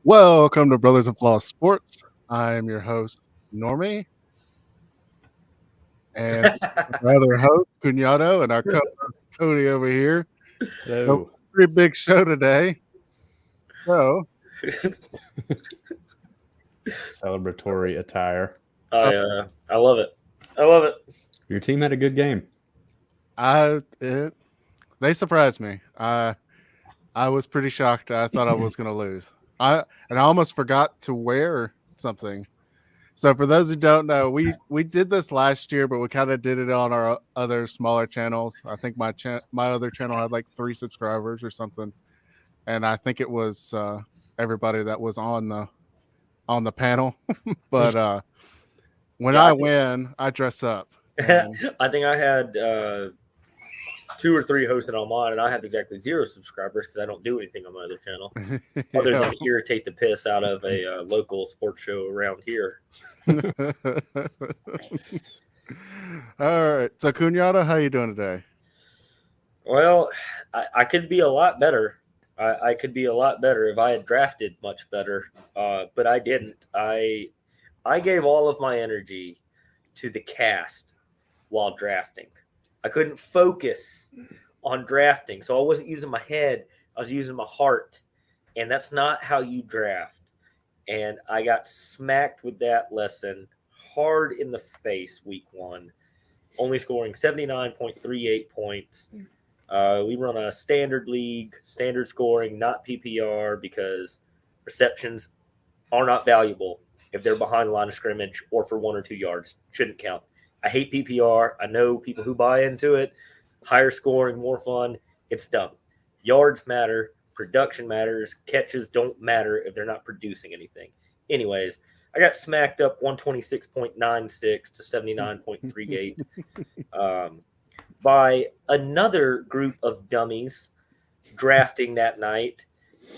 Welcome to Brothers-In-Flaw Sports. I am your host, Normie, and our other host, Cunyato, and our co-host, Cody, over here. Hello. Pretty big show today. So, Celebratory attire. I love it. I love it. Your team had a good game. They surprised me. I was pretty shocked. I thought I was going to lose. I almost forgot to wear something. So for those who don't know, we did this last year, but we kind of did it on our other smaller channels. I think my other channel had like 3 subscribers or something, and I think it was everybody that was on the panel. But when I win, I dress up. I think I had 2 or 3 hosted on mine, and I have exactly 0 subscribers because I don't do anything on my other channel other than irritate the piss out of a local sports show around here. All right. So, Cunyato, how you doing today? Well, I could be a lot better. I could be a lot better if I had drafted much better, but I didn't. I gave all of my energy to the cast while drafting. I couldn't focus on drafting, so I wasn't using my head. I was using my heart, and that's not how you draft. And I got smacked with that lesson hard in the face week 1, only scoring 79.38 points. We run a standard league, standard scoring, not PPR, because receptions are not valuable if they're behind the line of scrimmage or for 1 or 2 yards. Shouldn't count. I hate PPR. I know people who buy into it. Higher scoring, more fun. It's dumb. Yards matter. Production matters. Catches don't matter if they're not producing anything. Anyways, I got smacked up 126.96 to 79.38 by another group of dummies drafting that night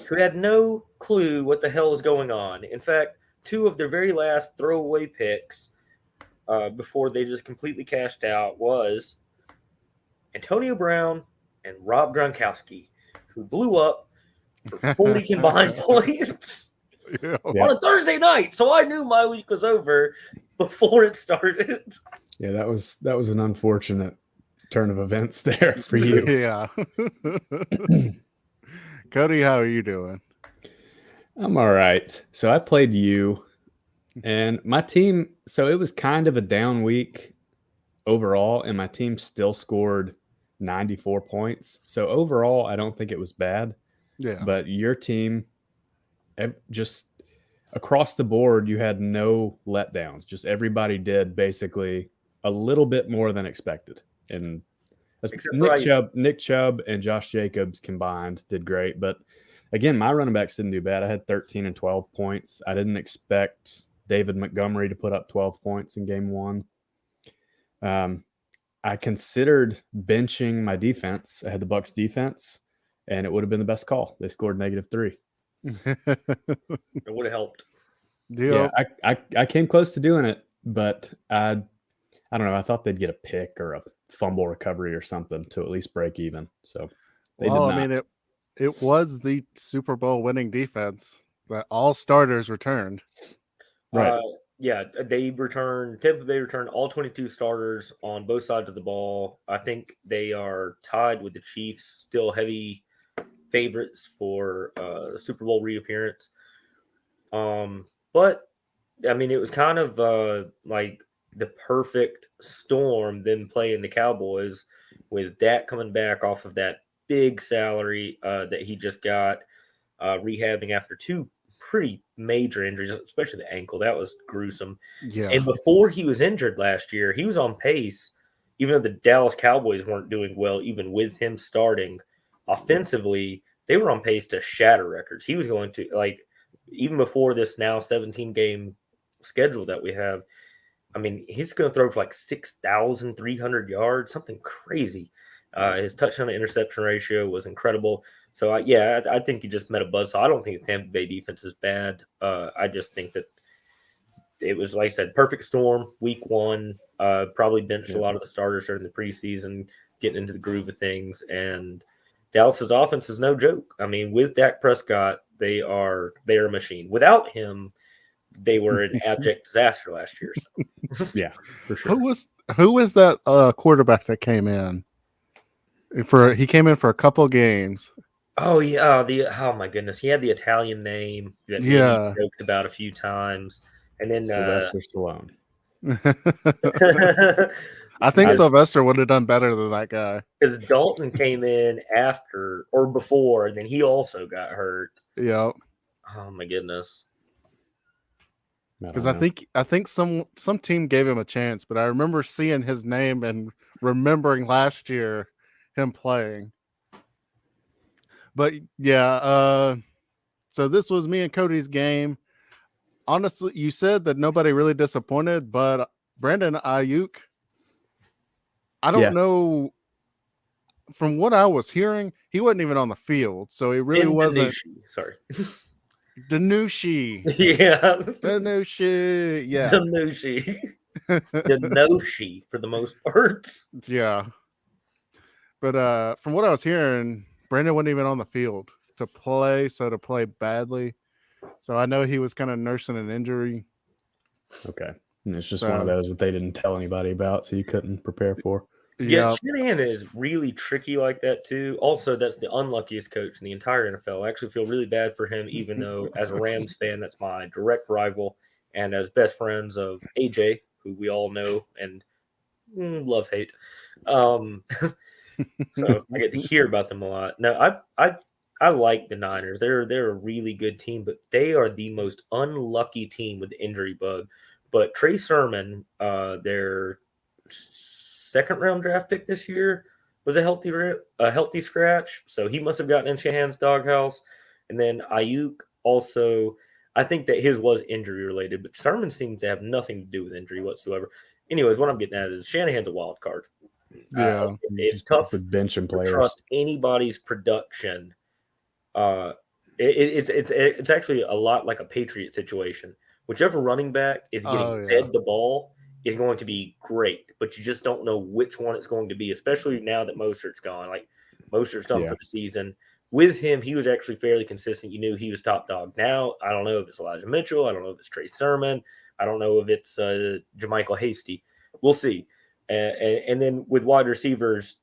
who had no clue what the hell was going on. In fact, 2 of their very last throwaway picks before they just completely cashed out was Antonio Brown and Rob Gronkowski, who blew up for 40 combined points on a Thursday night. So I knew my week was over before it started. Yeah, that was an unfortunate turn of events there for you. Yeah. Cody, how are you doing? I'm all right. So I played you, and my team, so it was kind of a down week overall, and my team still scored 94 points. So overall, I don't think it was bad. Yeah. But your team, just across the board, you had no letdowns. Just everybody did basically a little bit more than expected. And Nick Chubb and Josh Jacobs combined did great. But again, my running backs didn't do bad. I had 13 and 12 points. I didn't expect David Montgomery to put up 12 points in game 1. I considered benching my defense. I had the Bucs defense, and it would have been the best call. They scored -3. It would have helped. Yeah, I came close to doing it, but I don't know. I thought they'd get a pick or a fumble recovery or something to at least break even. So they did not. I mean, it was the Super Bowl winning defense that all starters returned. Right. They returned all 22 starters on both sides of the ball. I think they are tied with the Chiefs, still heavy favorites for Super Bowl reappearance. But I mean, it was kind of like the perfect storm, them playing the Cowboys with Dak coming back off of that big salary that he just got, rehabbing after 2 pretty major injuries, especially the ankle. That was gruesome. Yeah. And before he was injured last year, he was on pace, even though the Dallas Cowboys weren't doing well, even with him starting offensively, they were on pace to shatter records. He was going to, like, even before this now 17-game schedule that we have, I mean, he's going to throw for like 6,300 yards, something crazy. His touchdown to interception ratio was incredible. So, I think he just met a buzzsaw. I don't think the Tampa Bay defense is bad. I just think that it was, like I said, perfect storm, week 1. Probably benched a lot of the starters during the preseason, getting into the groove of things. And Dallas's offense is no joke. I mean, with Dak Prescott, They are a machine. Without him, they were an abject disaster last year. So. Yeah, for sure. Who was that quarterback that came in? He came in for a couple of games. Oh yeah, oh my goodness, he had the Italian name that me and you joked about a few times, and then Sylvester Stallone. I think Sylvester would have done better than that guy. Because Dalton came in after or before, and then he also got hurt. Yeah. Oh my goodness. Because I think some team gave him a chance, but I remember seeing his name and remembering last year him playing. But yeah, so this was me and Cody's game. Honestly, you said that nobody really disappointed, but Brandon Ayuk, I don't know. From what I was hearing, he wasn't even on the field, so he really wasn't. Sorry. Danushi. Yeah. Danushi. Yeah. Danushi. Danushi for the most part. Yeah. But from what I was hearing, Brandon wasn't even on the field to play badly. So I know he was kind of nursing an injury. Okay. And it's just one of those that they didn't tell anybody about, so you couldn't prepare for. Yeah, Shanahan is really tricky like that too. Also, that's the unluckiest coach in the entire NFL. I actually feel really bad for him, even though as a Rams fan, that's my direct rival, and as best friends of AJ, who we all know and love hate. So I get to hear about them a lot. Now, I like the Niners. They're a really good team, but they are the most unlucky team with the injury bug. But Trey Sermon, their second-round draft pick this year, was a healthy scratch, so he must have gotten in Shanahan's doghouse. And then Ayuk also, I think that his was injury-related, but Sermon seems to have nothing to do with injury whatsoever. Anyways, what I'm getting at is Shanahan's a wild card. Yeah, it's tough with benching players. To trust anybody's production. It's actually a lot like a Patriot situation. Whichever running back is getting fed the ball is going to be great, but you just don't know which one it's going to be, especially now that Mostert's gone. Like, Mostert's done for the season. With him, he was actually fairly consistent. You knew he was top dog. Now, I don't know if it's Elijah Mitchell. I don't know if it's Trey Sermon. I don't know if it's Jermichael Hasty. We'll see. And then with wide receivers,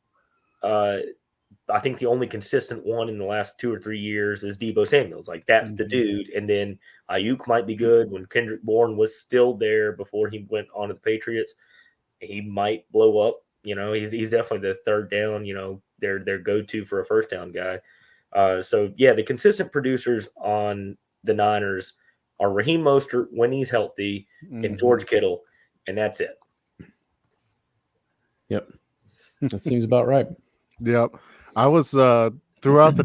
I think the only consistent one in the last 2 or 3 years is Debo Samuels. Like, that's the dude. And then Ayuk might be good when Kendrick Bourne was still there before he went on to the Patriots. He might blow up. You know, he's definitely the third down, their go-to for a first down guy. So, yeah, the consistent producers on the Niners are Raheem Mostert when he's healthy and George Kittle, and that's it. Yep. That seems about right. Yep. I was throughout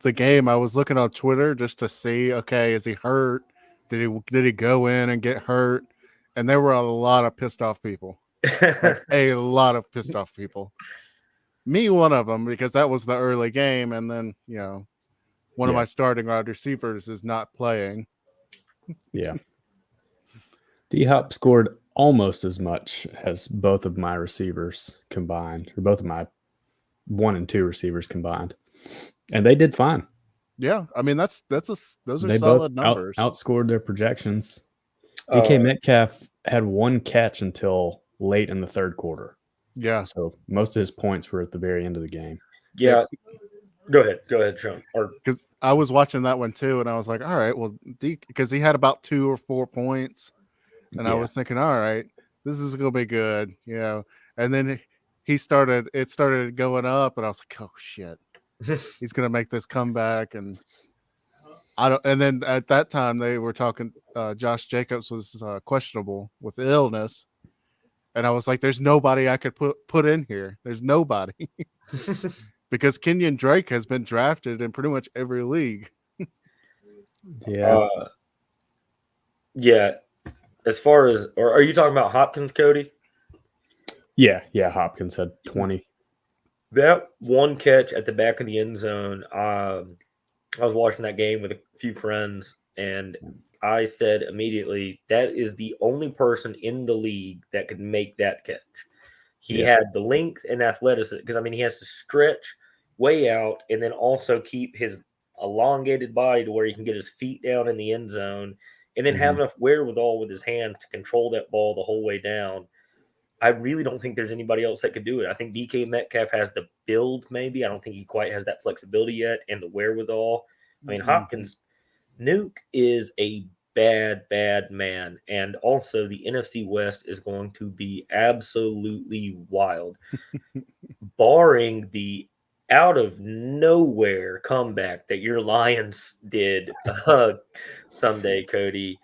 the game, I was looking on Twitter just to see, okay, is he hurt? Did he go in and get hurt? And there were a lot of pissed off people. Like, a lot of pissed off people. Me, one of them, because that was the early game, and then one of my starting wide receivers is not playing. Yeah. D-Hop scored almost as much as both of my receivers combined, or both of my 1 and 2 receivers combined, and they did fine. Yeah, I mean those are they solid both numbers. Outscored their projections. DK Metcalf had 1 catch until late in the third quarter. Yeah, so most of his points were at the very end of the game. Yeah, go ahead, Sean. Because I was watching that one too, and I was like, all right, well, because he had about 2 or 4 points, and I was thinking, all right, this is gonna be good, and then it started going up, and I was like, oh shit, he's gonna make this comeback. And and then at that time they were talking, Josh Jacobs was questionable with illness, and I was like, there's nobody I could put in here. There's nobody. Because Kenyon Drake has been drafted in pretty much every league. Yeah. As far as, or are you talking about Hopkins, Cody? Yeah. Hopkins had 20. That 1 catch at the back of the end zone. I was watching that game with a few friends, and I said immediately, that is the only person in the league that could make that catch. He had the length and athleticism, because he has to stretch way out and then also keep his elongated body to where he can get his feet down in the end zone and then have enough wherewithal with his hand to control that ball the whole way down. I really don't think there's anybody else that could do it. I think DK Metcalf has the build, maybe. I don't think he quite has that flexibility yet and the wherewithal. I mean, Hopkins, Nuke is a bad man. And also, the NFC West is going to be absolutely wild, barring the out of nowhere comeback that your Lions did Sunday, Cody.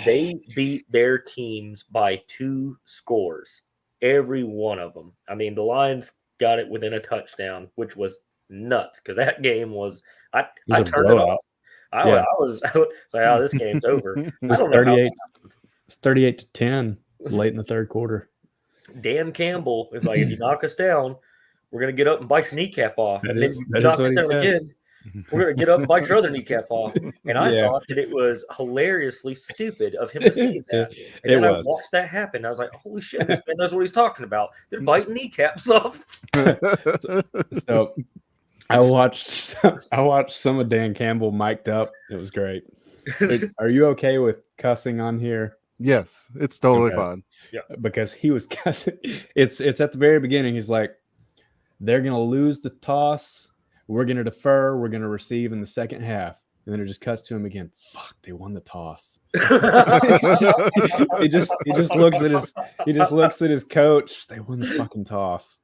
They beat their teams by 2 scores. Every one of them. I mean, the Lions got it within a touchdown, which was nuts because that game was. I turned it off. I was like, "Oh, this game's over." It was 38. It's 38-10 late in the third quarter. Dan Campbell is like, "If you knock us down, we're gonna get up and bite your kneecap off." That and is then knock what us he down said. again. We're gonna get up and bite your other kneecap off. And I thought that it was hilariously stupid of him to say that. And then I watched that happen. I was like, "Holy shit, this man knows what he's talking about. They're biting kneecaps off." So I watched some of Dan Campbell mic'd up. It was great. Are you okay with cussing on here? Yes, it's totally fine. Yeah, because he was cussing. It's at the very beginning. He's like, "They're gonna lose the toss. We're going to defer. We're going to receive in the second half." And then it just cuts to him again. Fuck, they won the toss. he just looks at his coach. They won the fucking toss.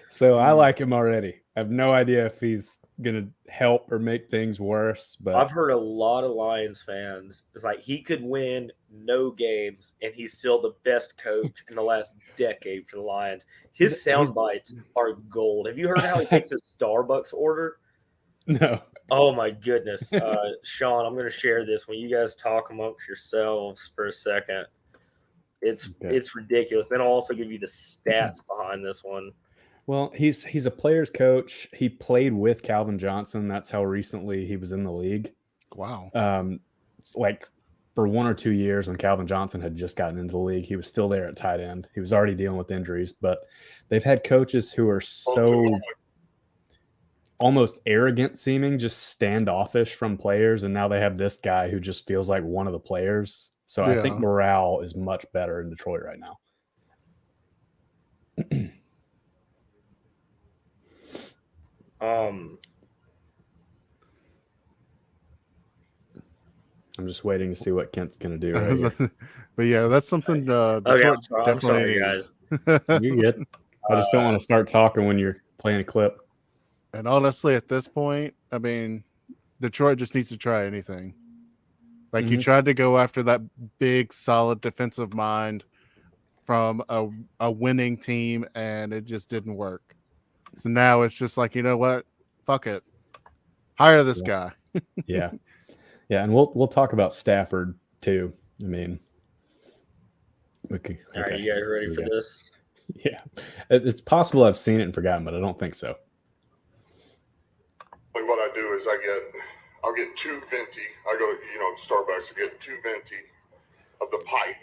So I like him already. I have no idea if he's going to help or make things worse. But I've heard a lot of Lions fans. It's like he could win no games, and he's still the best coach in the last decade for the Lions. His sound bites are gold. Have you heard how he takes his Starbucks order? No. Oh, my goodness. Sean, I'm going to share this when you guys talk amongst yourselves for a second. It's ridiculous. Then I'll also give you the stats behind this one. Well, he's a player's coach. He played with Calvin Johnson. That's how recently he was in the league. Wow. It's like for 1 or 2 years when Calvin Johnson had just gotten into the league, he was still there at tight end. He was already dealing with injuries, but they've had coaches who are so almost arrogant seeming, just standoffish from players. And now they have this guy who just feels like one of the players. So I think morale is much better in Detroit right now. I'm just waiting to see what Kent's going to do. Right here. But yeah, that's something. Okay, I'm sorry, guys. You're good. I just don't want to start talking when you're playing a clip. And honestly, at this point, I mean, Detroit just needs to try anything. Like you tried to go after that big, solid defensive mind from a winning team, and it just didn't work. So now it's just like, you know what? Fuck it. Hire this guy. Yeah. And we'll talk about Stafford too. I mean, okay. All right, you guys ready for this? Yeah. It's possible I've seen it and forgotten, but I don't think so. Like what I do is I'll get 2 venti. I go, to Starbucks, I get 2 venti of the pipe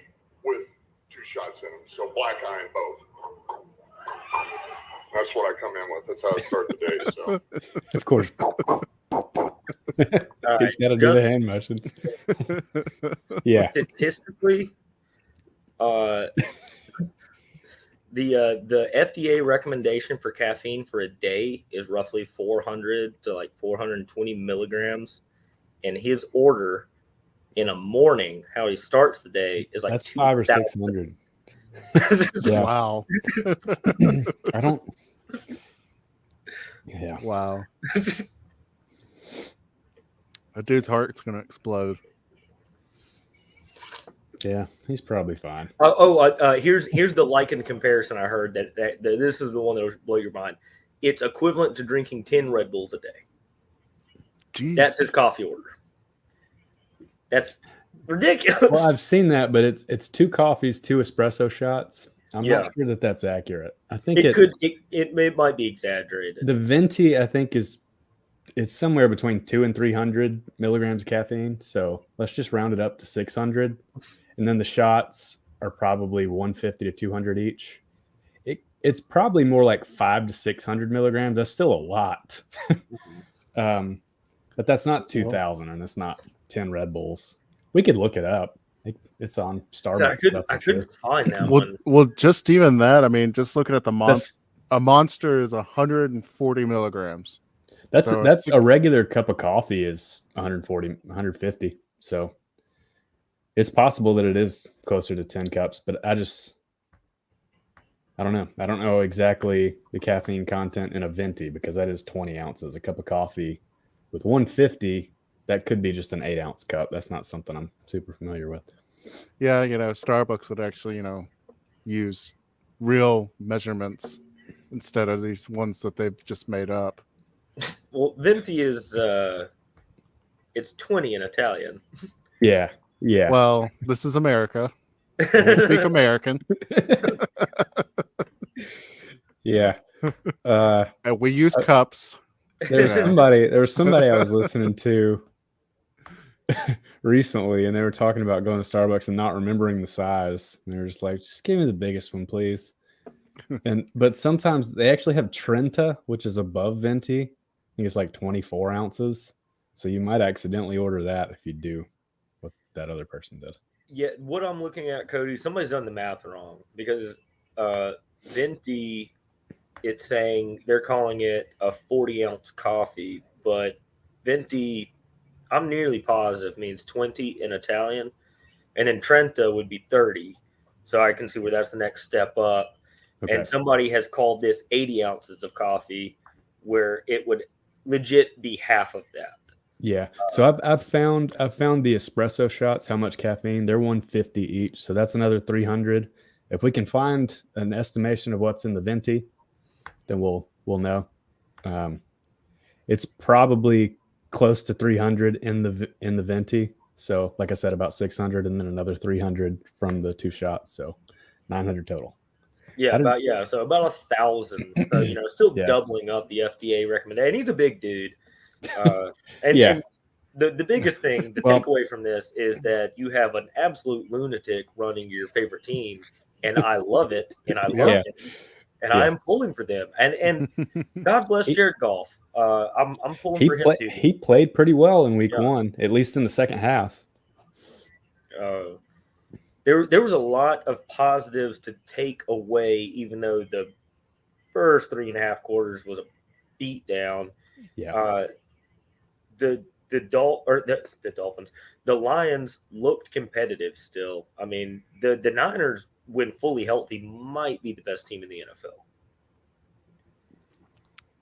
with 2 shots in them. So black eye in both. That's what I come in with. That's how I start the day. So of course. He's got to do the hand motions. Yeah. Statistically, the FDA recommendation for caffeine for a day is roughly 400 to like 420 milligrams, and his order in a morning, how he starts the day, is like that's 500 or 600. Yeah. Wow. I don't. Yeah. Wow. A dude's heart's gonna explode. Yeah, he's probably fine. Here's the Lycan comparison I heard that this is the one that will blow your mind. It's equivalent to drinking 10 Red Bulls a day. Jeez. That's his coffee order. That's ridiculous. Well, I've seen that, but it's 2 coffees, 2 espresso shots. I'm not sure that that's accurate. I think it might be exaggerated. The venti, I think, is somewhere between 200 and 300 milligrams of caffeine. So let's just round it up to 600. And then the shots are probably 150 to 200 each. it's probably more like 500 to 600 milligrams. That's still a lot. But that's not 2,000, and it's not 10 Red Bulls. We could look it up. It's on Starbucks. I couldn't find that Well, one. well, just even that. I mean, just looking at the That's a monster is 140 milligrams. that's So that's a regular cup of coffee is 140, 150. So it's possible that it is closer to 10 cups, but I don't know. I don't know exactly the caffeine content in a venti because that is 20 ounces. A cup of coffee with 150, that could be just an 8-ounce cup. That's not something I'm super familiar with. Yeah, Starbucks would actually, use real measurements instead of these ones that they've just made up. Well, venti is it's 20 in Italian. Yeah. Well, this is America. We speak American. Yeah. And we use cups. There was somebody I was listening to recently, and they were talking about going to Starbucks and not remembering the size. And they were just like, just give me the biggest one, please. But sometimes they actually have Trenta, which is above venti. I think it's like 24 ounces. So you might accidentally order that if you do what that other person did. Yeah, what I'm looking at, Cody, somebody's done the math wrong because venti, it's saying they're calling it a 40-ounce coffee, but venti, I'm nearly positive, means 20 in Italian, and then Trenta would be 30. So I can see where that's the next step up. Okay. And somebody has called this 80 ounces of coffee, where it would legit be half of that. Yeah. So I've found the espresso shots, how much caffeine, they're 150 each. So that's another 300. If we can find an estimation of what's in the venti, then we'll know. It's probably close to 300 in the venti. So like I said, about 600 and then another 300 from the 2 shots. So 900 total. Yeah, so about 1,000. So, still doubling up the FDA recommendation. He's a big dude. And the biggest thing, the takeaway from this is that you have an absolute lunatic running your favorite team, and I love it, and I love it, and I am pulling for them. And God bless Jared Goff. I'm pulling for him too. He played pretty well in week 1, at least in the second half. There was a lot of positives to take away, even though the first 3.5 quarters was a beat down. Yeah. The Dolphins, the Lions looked competitive still. I mean, the Niners, when fully healthy, might be the best team in the NFL.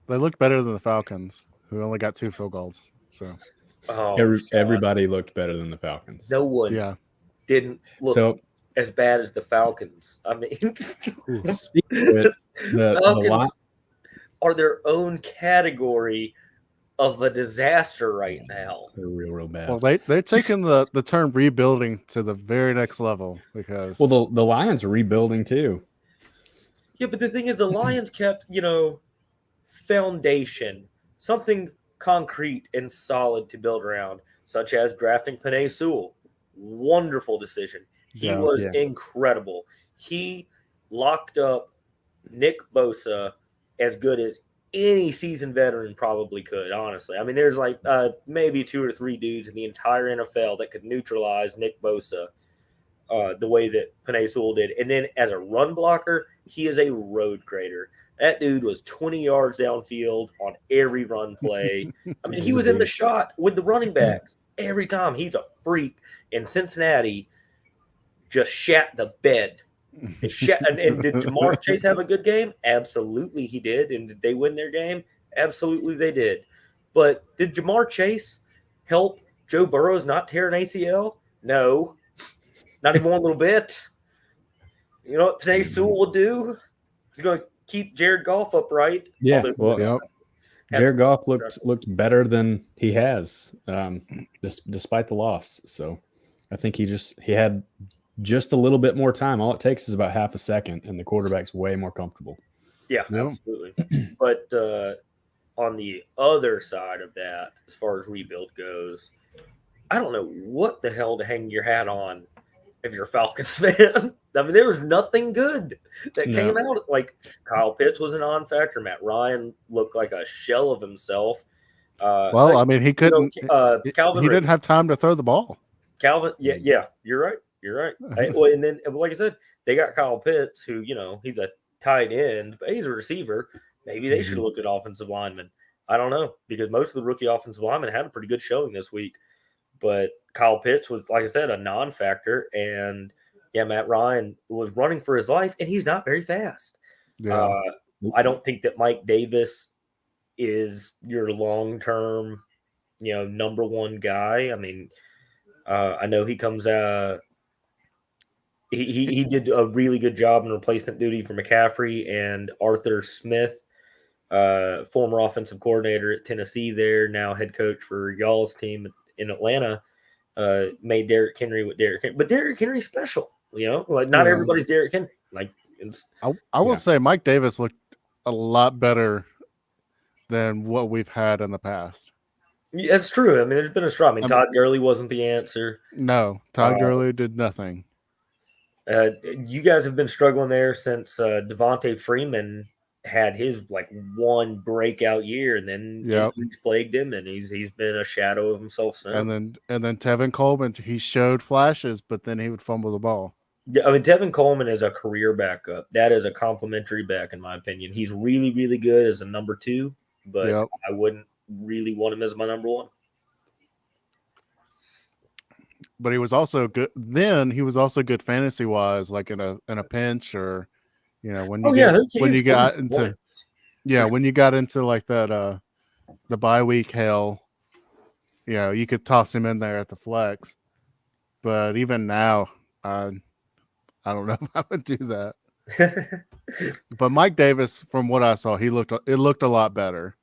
They looked better than the Falcons, who only got 2 field goals. So everybody looked better than the Falcons. No one didn't look as bad as the Falcons. I mean, the Falcons are their own category of a disaster right now. They're real bad. Well, they're taking the term rebuilding to the very next level because the Lions are rebuilding too. Yeah, but the thing is, the Lions kept foundation, something concrete and solid to build around, such as drafting Penei Sewell. Wonderful decision. He was incredible. He locked up Nick Bosa as good as any seasoned veteran probably could, honestly. I mean, there's like maybe 2 or 3 dudes in the entire NFL that could neutralize Nick Bosa the way that Penei Sewell did. And then as a run blocker, he is a road grader. That dude was 20 yards downfield on every run play. I mean, he was in the shot with the running backs every time. He's a freak. And Cincinnati just shat the bed. And did Jamar Chase have a good game? Absolutely he did. And did they win their game? Absolutely they did. But did Jamar Chase help Joe Burrows not tear an ACL? No. Not even one little bit. You know what Penei Sewell will do? He's going to keep Jared Goff upright. Yeah, Jared Goff looked better than he has, despite the loss. So I think he had just a little bit more time. All it takes is about half a second, and the quarterback's way more comfortable. Yeah, absolutely. But on the other side of that, as far as rebuild goes, I don't know what the hell to hang your hat on if you're a Falcons fan. I mean, there was nothing good that No. came out. Like Kyle Pitts was a non-factor. Matt Ryan looked like a shell of himself. Well, I mean, he couldn't. Calvin he Ridley. didn't have time to throw the ball. Calvin, yeah, you're right. Well, and then, like I said, they got Kyle Pitts, who he's a tight end, but he's a receiver. Maybe they should look at offensive linemen. I don't know, because most of the rookie offensive linemen had a pretty good showing this week. But Kyle Pitts was, like I said, a non-factor, and Matt Ryan was running for his life, and he's not very fast. Yeah. I don't think that Mike Davis is your long-term, number one guy. I mean, I know he comes out. He did a really good job in replacement duty for McCaffrey, and Arthur Smith, former offensive coordinator at Tennessee, there now head coach for y'all's team in Atlanta, made Derrick Henry with Derrick Henry. But Derrick Henry's special, like not everybody's Derrick Henry. Like I will say Mike Davis looked a lot better than what we've had in the past. Yeah, that's true. I mean, there's been a struggle. I mean, Todd Gurley wasn't the answer. No, Todd Gurley did nothing. You guys have been struggling there since Devontae Freeman had his one breakout year, and then injuries plagued him, and he's been a shadow of himself since. And then Tevin Coleman, he showed flashes, but then he would fumble the ball. Yeah, I mean, Tevin Coleman is a career backup. That is a complimentary back, in my opinion. He's really, really good as a number 2, but I wouldn't really want him as my number 1. But he was also good. Then he was also good fantasy wise, like in a pinch, or when you got into like that the bye week hell, you could toss him in there at the flex. But even now, I don't know if I would do that. But Mike Davis, from what I saw, it looked a lot better.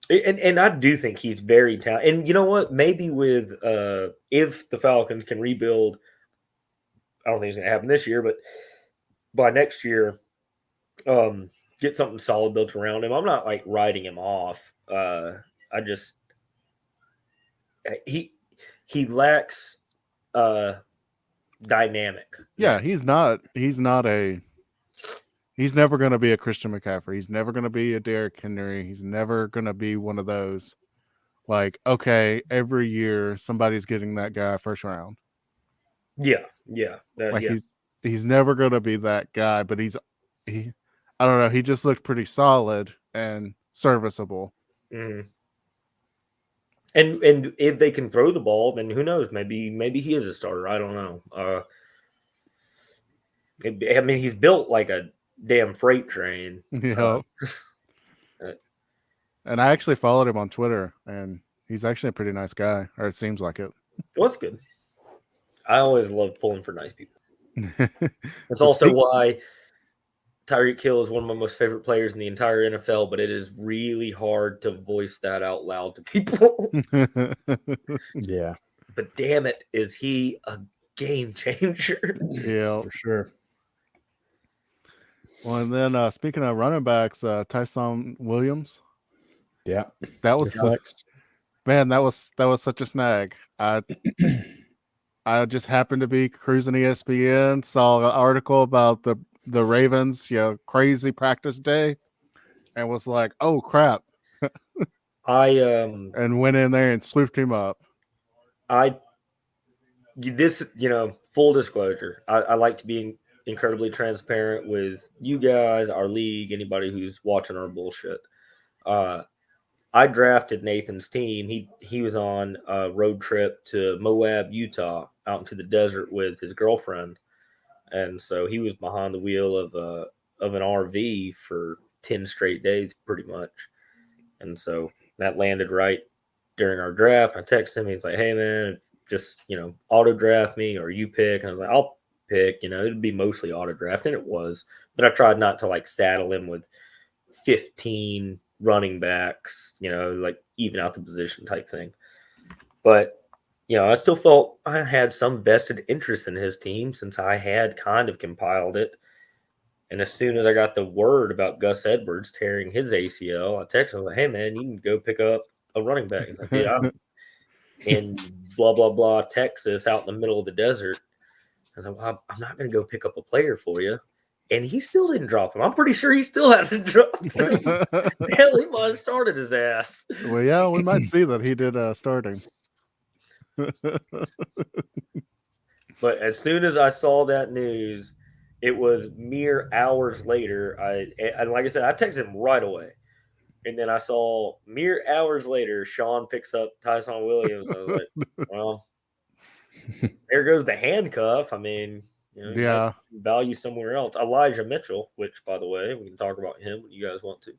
And I do think he's very talented. And you know what? Maybe with if the Falcons can rebuild, I don't think it's going to happen this year, but by next year, get something solid built around him. I'm not writing him off. He lacks dynamic. Yeah, he's never going to be a Christian McCaffrey. He's never going to be a Derrick Henry. He's never going to be one of those, every year somebody's getting that guy first round. Yeah. He's never going to be that guy, but I don't know. He just looked pretty solid and serviceable. Mm-hmm. And if they can throw the ball, then who knows? Maybe he is a starter. I don't know. I mean, he's built like a damn freight train. Yeah. And I actually followed him on Twitter, and he's actually a pretty nice guy, or it seems like it. Well, that's good. I always love pulling for nice people. That's also why Tyreek Hill is one of my most favorite players in the entire NFL, but it is really hard to voice that out loud to people. Yeah. But damn it, is he a game changer? Yeah, for sure. Well, and then speaking of running backs, Tyson Williams. Yeah, that was that was such a snag. I just happened to be cruising ESPN, saw an article about the Ravens, crazy practice day, and was like, "Oh crap!" and went in there and swooped him up. Full disclosure, I like to be incredibly transparent with you guys, our league, anybody who's watching our bullshit. I drafted Nathan's team. He was on a road trip to Moab, Utah, out into the desert with his girlfriend, and so he was behind the wheel of an RV for 10 straight days, pretty much. And so that landed right during our draft. I texted him. He's like, "Hey man, just auto draft me or you pick." And I was like, "I'll pick. It'd be mostly auto draft," and it was. But I tried not to saddle him with 15 running backs, even out the position type thing. But, I still felt I had some vested interest in his team since I had kind of compiled it. And as soon as I got the word about Gus Edwards tearing his ACL, I texted him, like, "Hey, man, you can go pick up a running back." He's like, "Yeah, I'm in blah, blah, blah, Texas, out in the middle of the desert." I was like, I'm not going to go pick up a player for you. And he still didn't drop him. I'm pretty sure he still hasn't dropped him. Hell, he might have started his ass. Well, yeah, we might see that he did starting. But as soon as I saw that news, it was mere hours later. And like I said, I texted him right away. And then I saw mere hours later, Sean picks up Tyson Williams. I was like, well, there goes the handcuff. I mean, Yeah. value somewhere else. Elijah Mitchell, which, by the way, we can talk about him when you guys want to.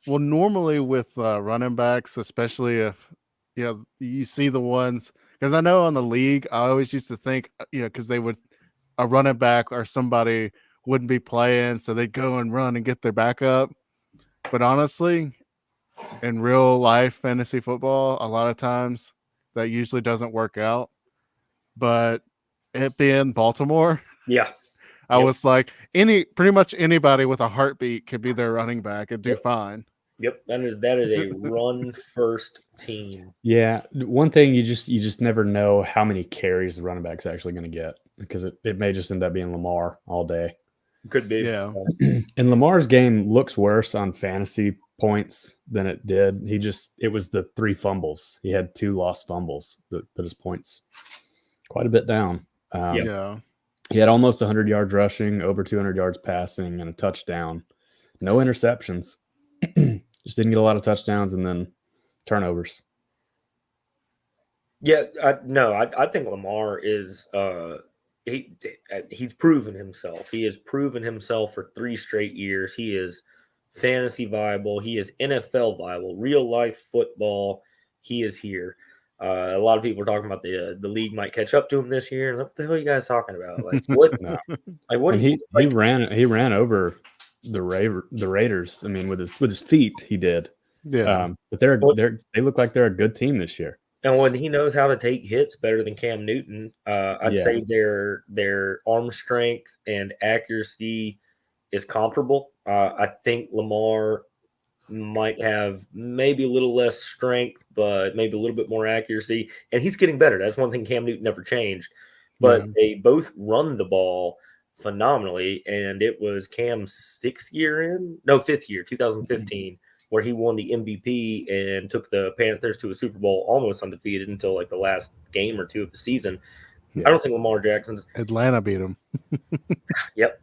Well, normally with running backs, especially if you see the ones, because I know on the league, I always used to think, because a running back or somebody wouldn't be playing, so they'd go and run and get their backup. But honestly, in real life fantasy football, a lot of times that usually doesn't work out. But it being Baltimore, Yeah. I was like, pretty much anybody with a heartbeat could be their running back and do fine. Yep, that is a run first team. Yeah, one thing you just never know how many carries the running back's actually going to get, because it may just end up being Lamar all day. Could be. Yeah. And Lamar's game looks worse on fantasy points than it did. It was the 3 fumbles. He had 2 lost fumbles that put his points quite a bit down. Yeah. He had almost 100 yards rushing, over 200 yards passing, and a touchdown. No interceptions. Just didn't get a lot of touchdowns and then turnovers. Yeah, I think Lamar is he's proven himself. He has proven himself for 3 straight years. He is fantasy viable. He is NFL viable. Real life football. He is here. A lot of people are talking about the league might catch up to him this year. What the hell are you guys talking about? Like what? No. Like what? And he ran over the Raiders. I mean, with his feet, he did. Yeah. But they look like they're a good team this year. And when he knows how to take hits better than Cam Newton, I'd say their arm strength and accuracy is comparable. I think Lamar might have maybe a little less strength, but maybe a little bit more accuracy. And he's getting better. That's one thing Cam Newton never changed. But they both run the ball phenomenally. And it was Cam's 5th year, 2015. Where he won the MVP and took the Panthers to a Super Bowl almost undefeated until like the last game or 2 of the season. Yeah. I don't think Lamar Jackson's Atlanta beat him. Yep.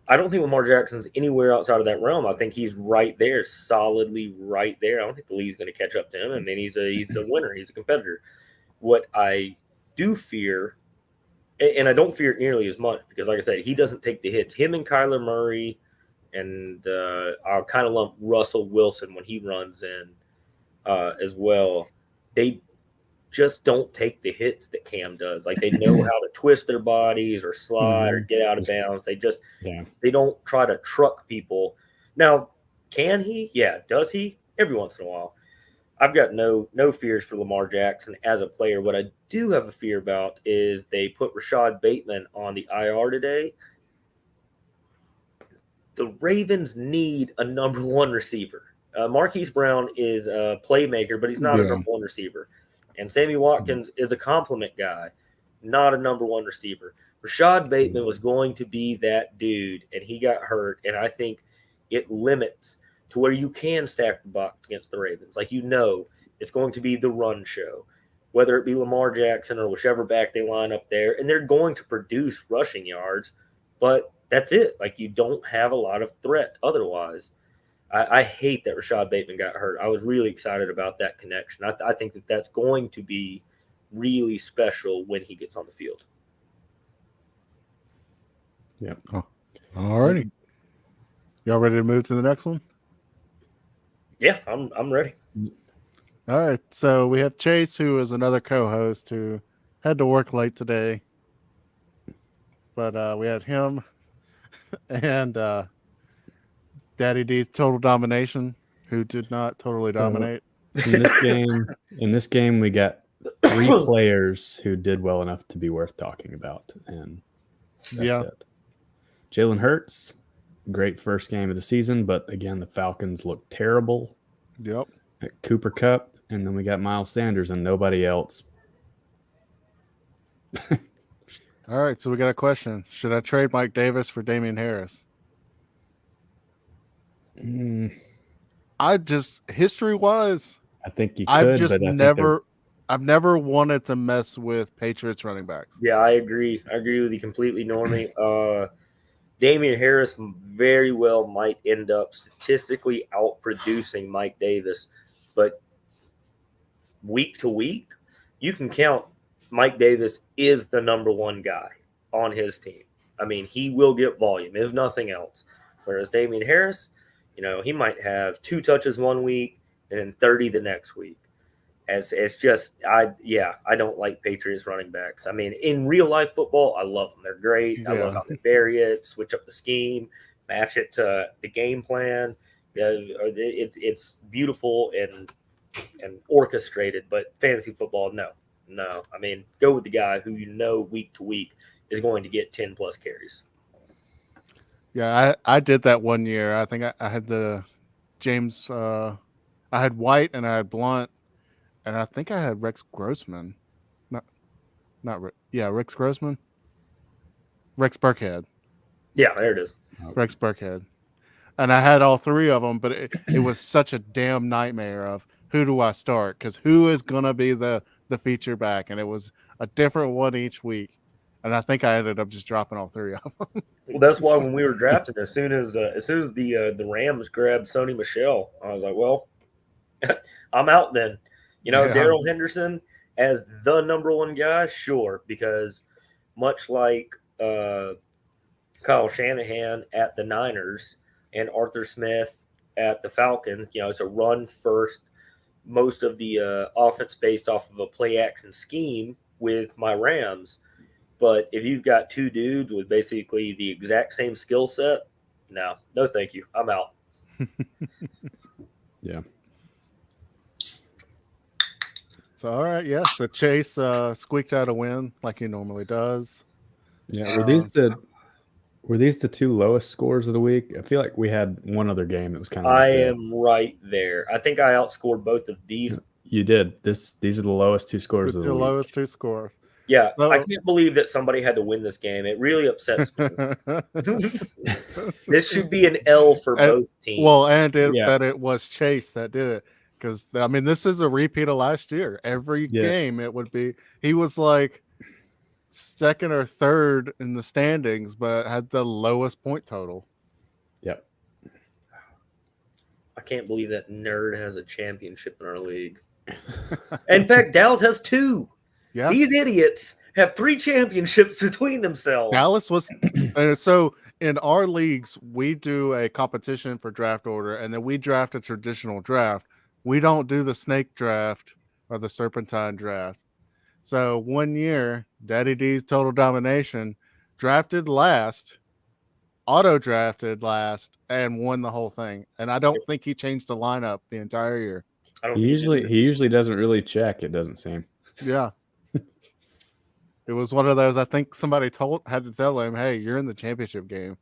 I don't think Lamar Jackson's anywhere outside of that realm. I think he's right there, solidly right there. I don't think the league's going to catch up to him. And then he's a winner. He's a competitor. What I do fear, and I don't fear it nearly as much because, like I said, he doesn't take the hits. Him and Kyler Murray. And I'll kind of lump Russell Wilson when he runs in as well. They just don't take the hits that Cam does. Like they know how to twist their bodies or slide or get out of bounds. They don't try to truck people. Now, can he? Yeah. Does he? Every once in a while. I've got no fears for Lamar Jackson as a player. What I do have a fear about is they put Rashad Bateman on the IR today. The Ravens need a number 1 receiver. Marquise Brown is a playmaker, but he's not a number 1 receiver. And Sammy Watkins is a compliment guy, not a number 1 receiver. Rashad Bateman was going to be that dude, and he got hurt. And I think it limits to where you can stack the box against the Ravens. Like, it's going to be the run show, whether it be Lamar Jackson or whichever back they line up there. And they're going to produce rushing yards, but that's it. Like, you don't have a lot of threat otherwise. I hate that Rashad Bateman got hurt. I was really excited about that connection. I think that that's going to be really special when he gets on the field. Yeah. Oh, all righty. Y'all ready to move to the next one? Yeah, I'm ready. All right. So we have Chase, who is another co-host who had to work late today. But we had him and Daddy D's Total Domination, who did not totally dominate. In this game, we got 3 players who did well enough to be worth talking about, and that's it. Jalen Hurts, great first game of the season, but again, the Falcons look terrible. Yep. Cooper Kupp, and then we got Miles Sanders and nobody else. All right, so we got a question. Should I trade Mike Davis for Damian Harris? History-wise, I think you I've could, just but I think they're- I've never wanted to mess with Patriots running backs. Yeah, I agree. I agree with you completely, Normie. Damian Harris very well might end up statistically outproducing Mike Davis, but week to week, you can count Mike Davis is the number one guy on his team. I mean, he will get volume, if nothing else. Whereas Damian Harris, he might have 2 touches one week and then 30 the next week. It's just I don't like Patriots running backs. I mean, in real life football, I love them. They're great. I love how they vary it, switch up the scheme, match it to the game plan. It's beautiful and orchestrated. But fantasy football, no. I mean, go with the guy who week to week is going to get 10 plus carries. Yeah, I did that one year. I think I had the James. I had White and I had Blunt. And I think I had Rex Grossman. Rex Grossman. Rex Burkhead. Yeah, there it is. Rex Burkhead. And I had all 3 of them, but it was such a damn nightmare of who do I start? Because who is going to be the feature back? And it was a different one each week. And I think I ended up just dropping all 3 of them. Well, that's why when we were drafting, as soon as the Rams grabbed Sony Michel, I was like, well, I'm out then. Darrell Henderson as the number one guy, sure, because much like Kyle Shanahan at the Niners and Arthur Smith at the Falcons, it's a run first, most of the offense based off of a play action scheme with my Rams. But if you've got 2 dudes with basically the exact same skill set, no thank you. I'm out. Yeah. So, all right, yes. So Chase squeaked out a win like he normally does. Yeah. Were these the 2 lowest scores of the week? I feel like we had one other game that was kind of. I am right there. I think I outscored both of these. You did. These are the lowest 2 scores of the week. The lowest 2 scores. Yeah, I can't believe that somebody had to win this game. It really upsets me. This should be an L for both teams. Well, that it was Chase that did it. Because, I mean, this is a repeat of last year. Every game it would be. He was like second or third in the standings, but had the lowest point total. Yep. I can't believe that nerd has a championship in our league. In fact, Dallas has 2. Yeah. These idiots have 3 championships between themselves. Dallas was – so in our leagues, we do a competition for draft order, and then we draft a traditional draft. We don't do the snake draft or the serpentine draft. So one year, Daddy D's Total Domination drafted last, auto-drafted last, and won the whole thing. And I don't think he changed the lineup the entire year. He usually doesn't really check, it doesn't seem. Yeah. It was one of those, I think somebody had to tell him, hey, you're in the championship game.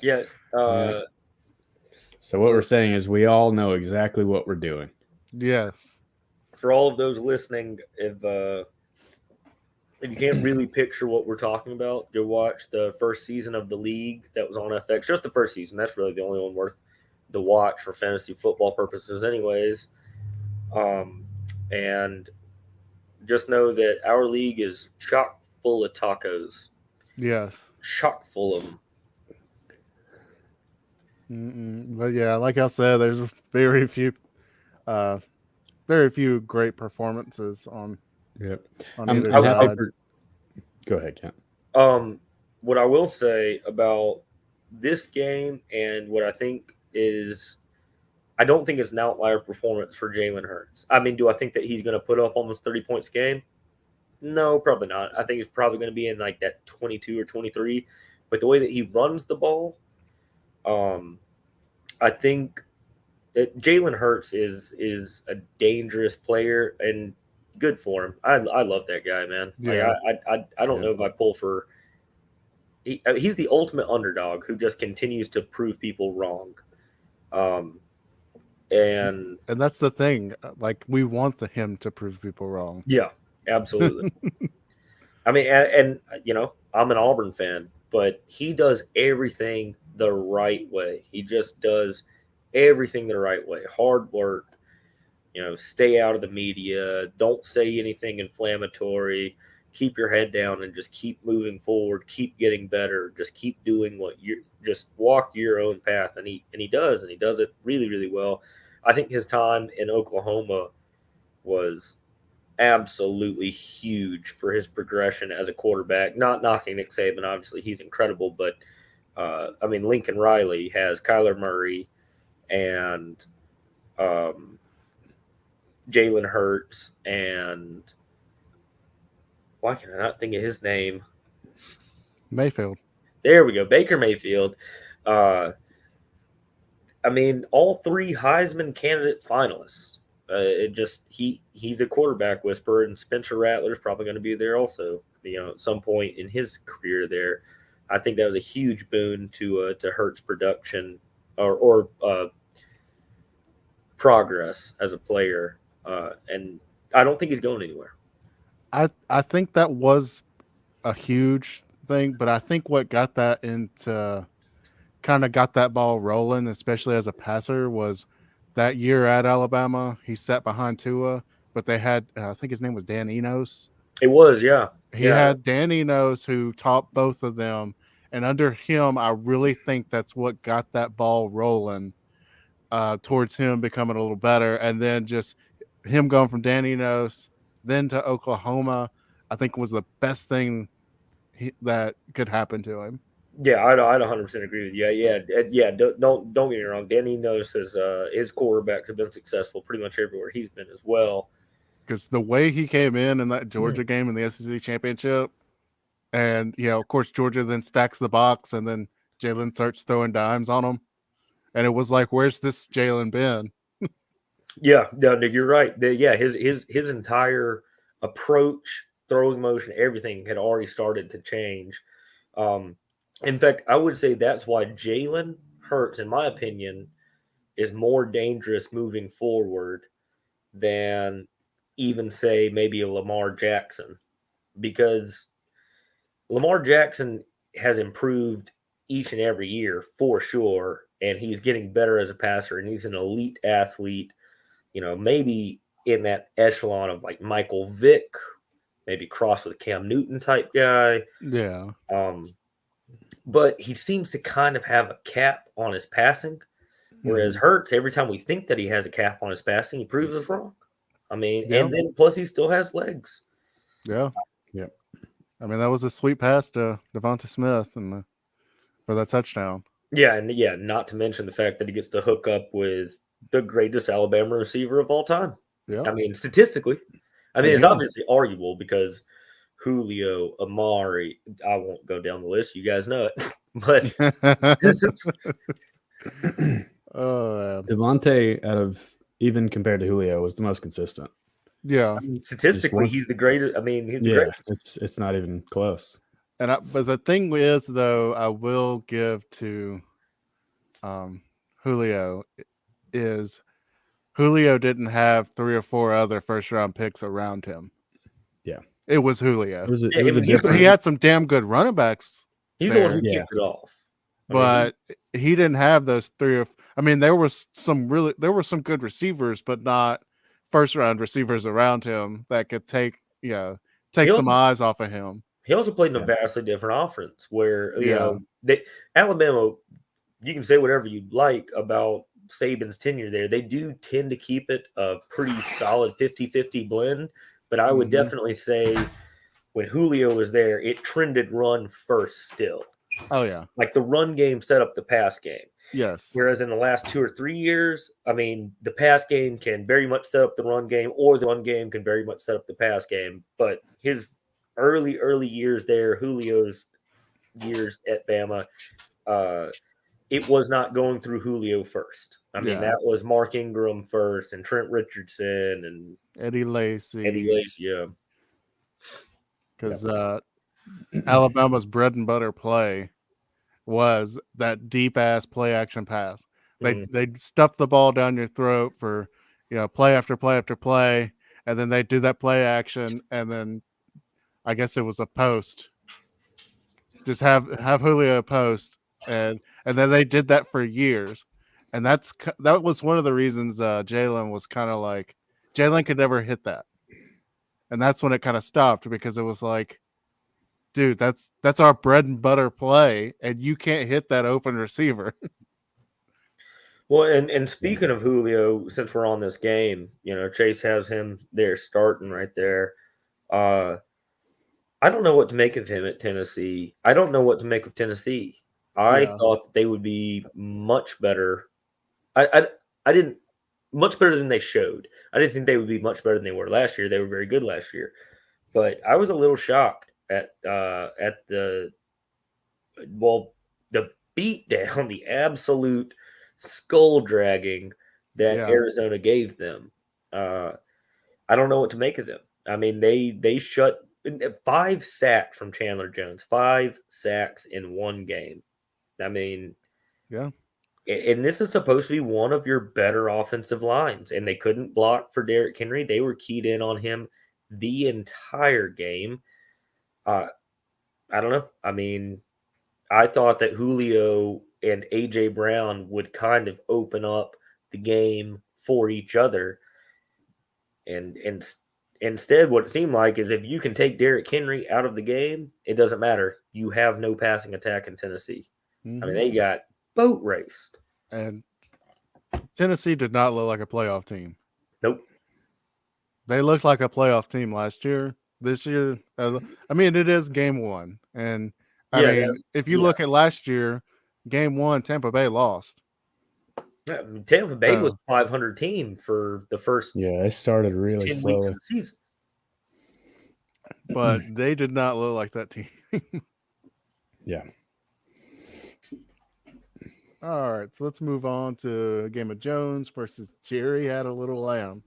Yeah. So what we're saying is we all know exactly what we're doing. Yes. For all of those listening, if you can't really picture what we're talking about, go watch the first season of The League that was on FX. Just the first season. That's really the only one worth the watch for fantasy football purposes anyways. And just know that our league is chock full of tacos. Yes. Chock full of them. But yeah, like I said, there's very few great performances on. Yep. On either side. Go ahead, Kent. What I will say about this game and what I think is, I don't think it's an outlier performance for Jalen Hurts. I mean, do I think that he's going to put up almost 30 points a game? No, probably not. I think he's probably going to be in like that 22 or 23. But the way that he runs the ball, I think that Jalen Hurts is a dangerous player and good for him. I love that guy, man. Yeah. Like, I don't know if I pull for. He's the ultimate underdog who just continues to prove people wrong. And that's the thing. Like, we want him to prove people wrong. Yeah. Absolutely. I mean, and you know, I'm an Auburn fan, but he does everything the right way. He just does everything the right way. Hard work, you know, stay out of the media, don't say anything inflammatory, keep your head down and just keep moving forward, keep getting better, just keep doing what you just walk your own path. And he does it really, really well. I think his time in Oklahoma was absolutely huge for his progression as a quarterback. Not knocking Nick Saban, obviously he's incredible, but I mean, Lincoln Riley has Kyler Murray and Jalen Hurts, and why can I not think of his name? Mayfield. There we go, Baker Mayfield. I mean, all three Heisman candidate finalists. He's a quarterback whisperer, and Spencer Rattler's probably going to be there also. You know, at some point in his career there. I think that was a huge boon to Hurts' production or progress as a player. And I don't think he's going anywhere. I think that was a huge thing, but I think what got that kind of got that ball rolling, especially as a passer, was that year at Alabama. He sat behind Tua, but they had I think his name was Dan Enos. It was, yeah. He had Dan Enos who taught both of them, and under him, I really think that's what got that ball rolling towards him becoming a little better, and then just him going from Dan Enos then to Oklahoma, I think was the best thing that could happen to him. Yeah, I'd 100% agree with you. Yeah. Don't get me wrong. Danny knows his quarterbacks have been successful pretty much everywhere he's been as well. Because the way he came in that Georgia game in the SEC championship, and of course Georgia then stacks the box, and then Jalen starts throwing dimes on him, and it was like, where's this Jalen been? Yeah, no, Nick, you're right. His entire approach, throwing motion, everything had already started to change. In fact, I would say that's why Jalen Hurts, in my opinion, is more dangerous moving forward than even, say, maybe a Lamar Jackson. Because Lamar Jackson has improved each and every year for sure, and he's getting better as a passer, and he's an elite athlete, maybe in that echelon of like Michael Vick, maybe crossed with a Cam Newton type guy. Yeah. But he seems to kind of have a cap on his passing, whereas Hurts, every time we think that he has a cap on his passing, he proves us wrong. I mean, and then plus he still has legs. Yeah. I mean, that was a sweet pass to Devonta Smith for that touchdown. Yeah, and not to mention the fact that he gets to hook up with the greatest Alabama receiver of all time. Yeah. I mean, statistically. I mean, it's obviously arguable because Julio, Amari, I won't go down the list. You guys know it. But Devontae, even compared to Julio, was the most consistent. Yeah. I mean, statistically, he's the greatest. I mean, he's the greatest. It's not even close. But the thing is, though, I will give to Julio is Julio didn't have 3 or 4 other first-round picks around him. Yeah. It was Julio. He had some damn good running backs. He's the one who kicked it off. But he didn't have those 3 I mean, there were some good receivers, but not first-round receivers around him that could take some eyes off of him. He also played in a vastly different offense where, Alabama, you can say whatever you'd like about Saban's tenure there. They do tend to keep it a pretty solid 50-50 blend, but I would definitely say when Julio was there, it trended run first still. Oh, yeah. Like the run game set up the pass game. Yes. Whereas in the last 2 or 3 years, I mean, the pass game can very much set up the run game, or the run game can very much set up the pass game. But his early years there, Julio's years at Bama, it was not going through Julio first. I mean, that was Mark Ingram first, and Trent Richardson, and Eddie Lacy. Yeah. Because Alabama's bread and butter play was that deep ass play action pass. They stuff the ball down your throat for play after play after play, and then they do that play action, and then I guess it was a post. Just have Julio post, and then they did that for years, and that was one of the reasons Jalen was kind of like Jalen could never hit that, and that's when it kind of stopped because it was like, dude, that's our bread and butter play, and you can't hit that open receiver. Well, and speaking of Julio, since we're on this game, Chase has him there starting right there. I don't know what to make of him at Tennessee. I don't know what to make of Tennessee. I thought that they would be much better. I didn't much better than they showed. I didn't think they would be much better than they were last year. They were very good last year, but I was a little shocked at the beat down, the absolute skull dragging that Arizona gave them. I don't know what to make of them. I mean, they shut 5 sacks from Chandler Jones, 5 sacks in one game. I mean, yeah. And this is supposed to be one of your better offensive lines, and they couldn't block for Derrick Henry. They were keyed in on him the entire game. I don't know. I mean, I thought that Julio and A.J. Brown would kind of open up the game for each other. And instead, what it seemed like is if you can take Derrick Henry out of the game, it doesn't matter. You have no passing attack in Tennessee. Mm-hmm. I mean, they got boat raced. And Tennessee did not look like a playoff team. Nope. They looked like a playoff team last year. This year, I mean, it is game 1. And I mean, if you look at last year, game 1, Tampa Bay lost. Yeah, Tampa Bay was a 500 team for the first. Yeah, they started really 10 slowly. weeks of the season. But they did not look like that team. Yeah. All right, so let's move on to a game of Jones versus Jerry Had a Little Lamb.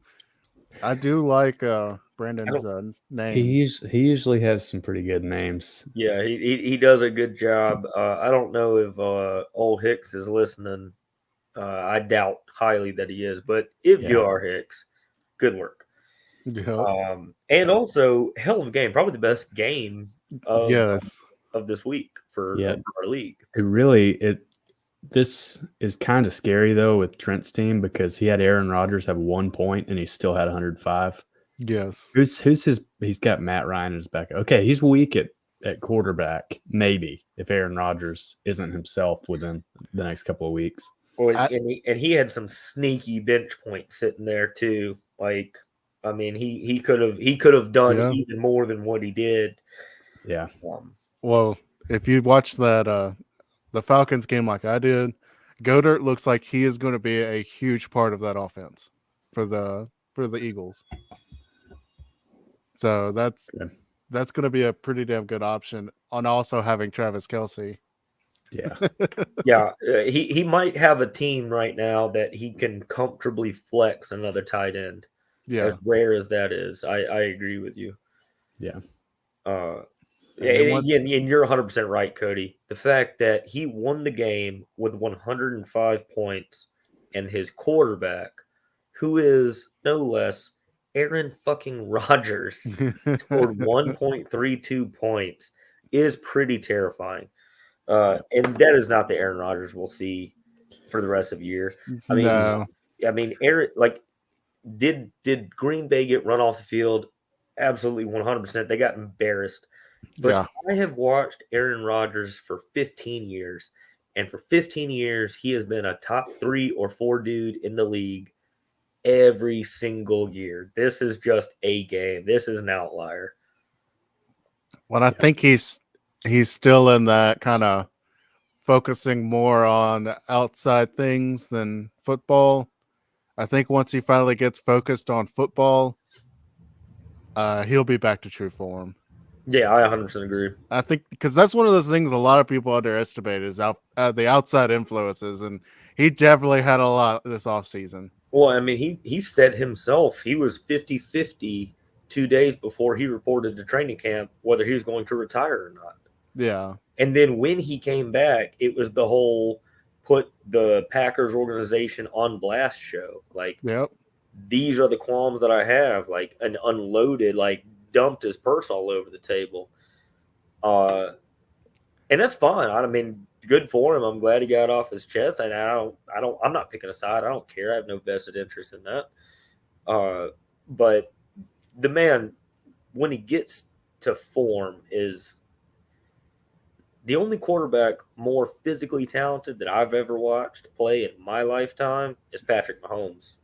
I do like Brandon's name. He usually has some pretty good names. Yeah, he does a good job. I don't know if old Hicks is listening. I doubt highly that he is, but if you are Hicks, good work. Yeah. And also, hell of a game, probably the best game of this week for our league. This is kind of scary though with Trent's team because he had Aaron Rodgers have 1 point and he still had 105. Yes. Who's his? He's got Matt Ryan in his back. Okay, he's weak at quarterback. Maybe if Aaron Rodgers isn't himself within the next couple of weeks. Well, and he had some sneaky bench points sitting there too. Like, I mean, he could have done even more than what he did. Yeah. Well, if you watch that the Falcons game like I did, Goddard looks like he is going to be a huge part of that offense for the Eagles. So that's going to be a pretty damn good option on also having Travis Kelce. Yeah. Yeah. He might have a team right now that he can comfortably flex another tight end. Yeah. As rare as that is. I agree with you. Yeah. And you're 100% right, Cody. The fact that he won the game with 105 points and his quarterback, who is no less Aaron fucking Rodgers, scored 1.32 points, is pretty terrifying. And that is not the Aaron Rodgers we'll see for the rest of the year. I mean, Aaron, like, did Green Bay get run off the field? Absolutely, 100%. They got embarrassed. But I have watched Aaron Rodgers for 15 years, and for 15 years, he has been a top 3 or 4 dude in the league every single year. This is just a game. This is an outlier. Well, I think he's still in that kind of focusing more on outside things than football. I think once he finally gets focused on football, he'll be back to true form. Yeah, I 100% agree. I think because that's one of those things a lot of people underestimate is the outside influences, and he definitely had a lot this offseason. Well, I mean, he said himself he was 50-50 2 days before he reported to training camp whether he was going to retire or not. Yeah. And then when he came back, it was the whole put the Packers organization on blast show. Like, yep. these are the qualms that I have, like an unloaded, like dumped his purse all over the table. And that's fine. I mean, good for him. I'm glad he got off his chest. And I'm not picking a side. I don't care. I have no vested interest in that. But the man, when he gets to form, is the only quarterback more physically talented that I've ever watched play in my lifetime is Patrick Mahomes.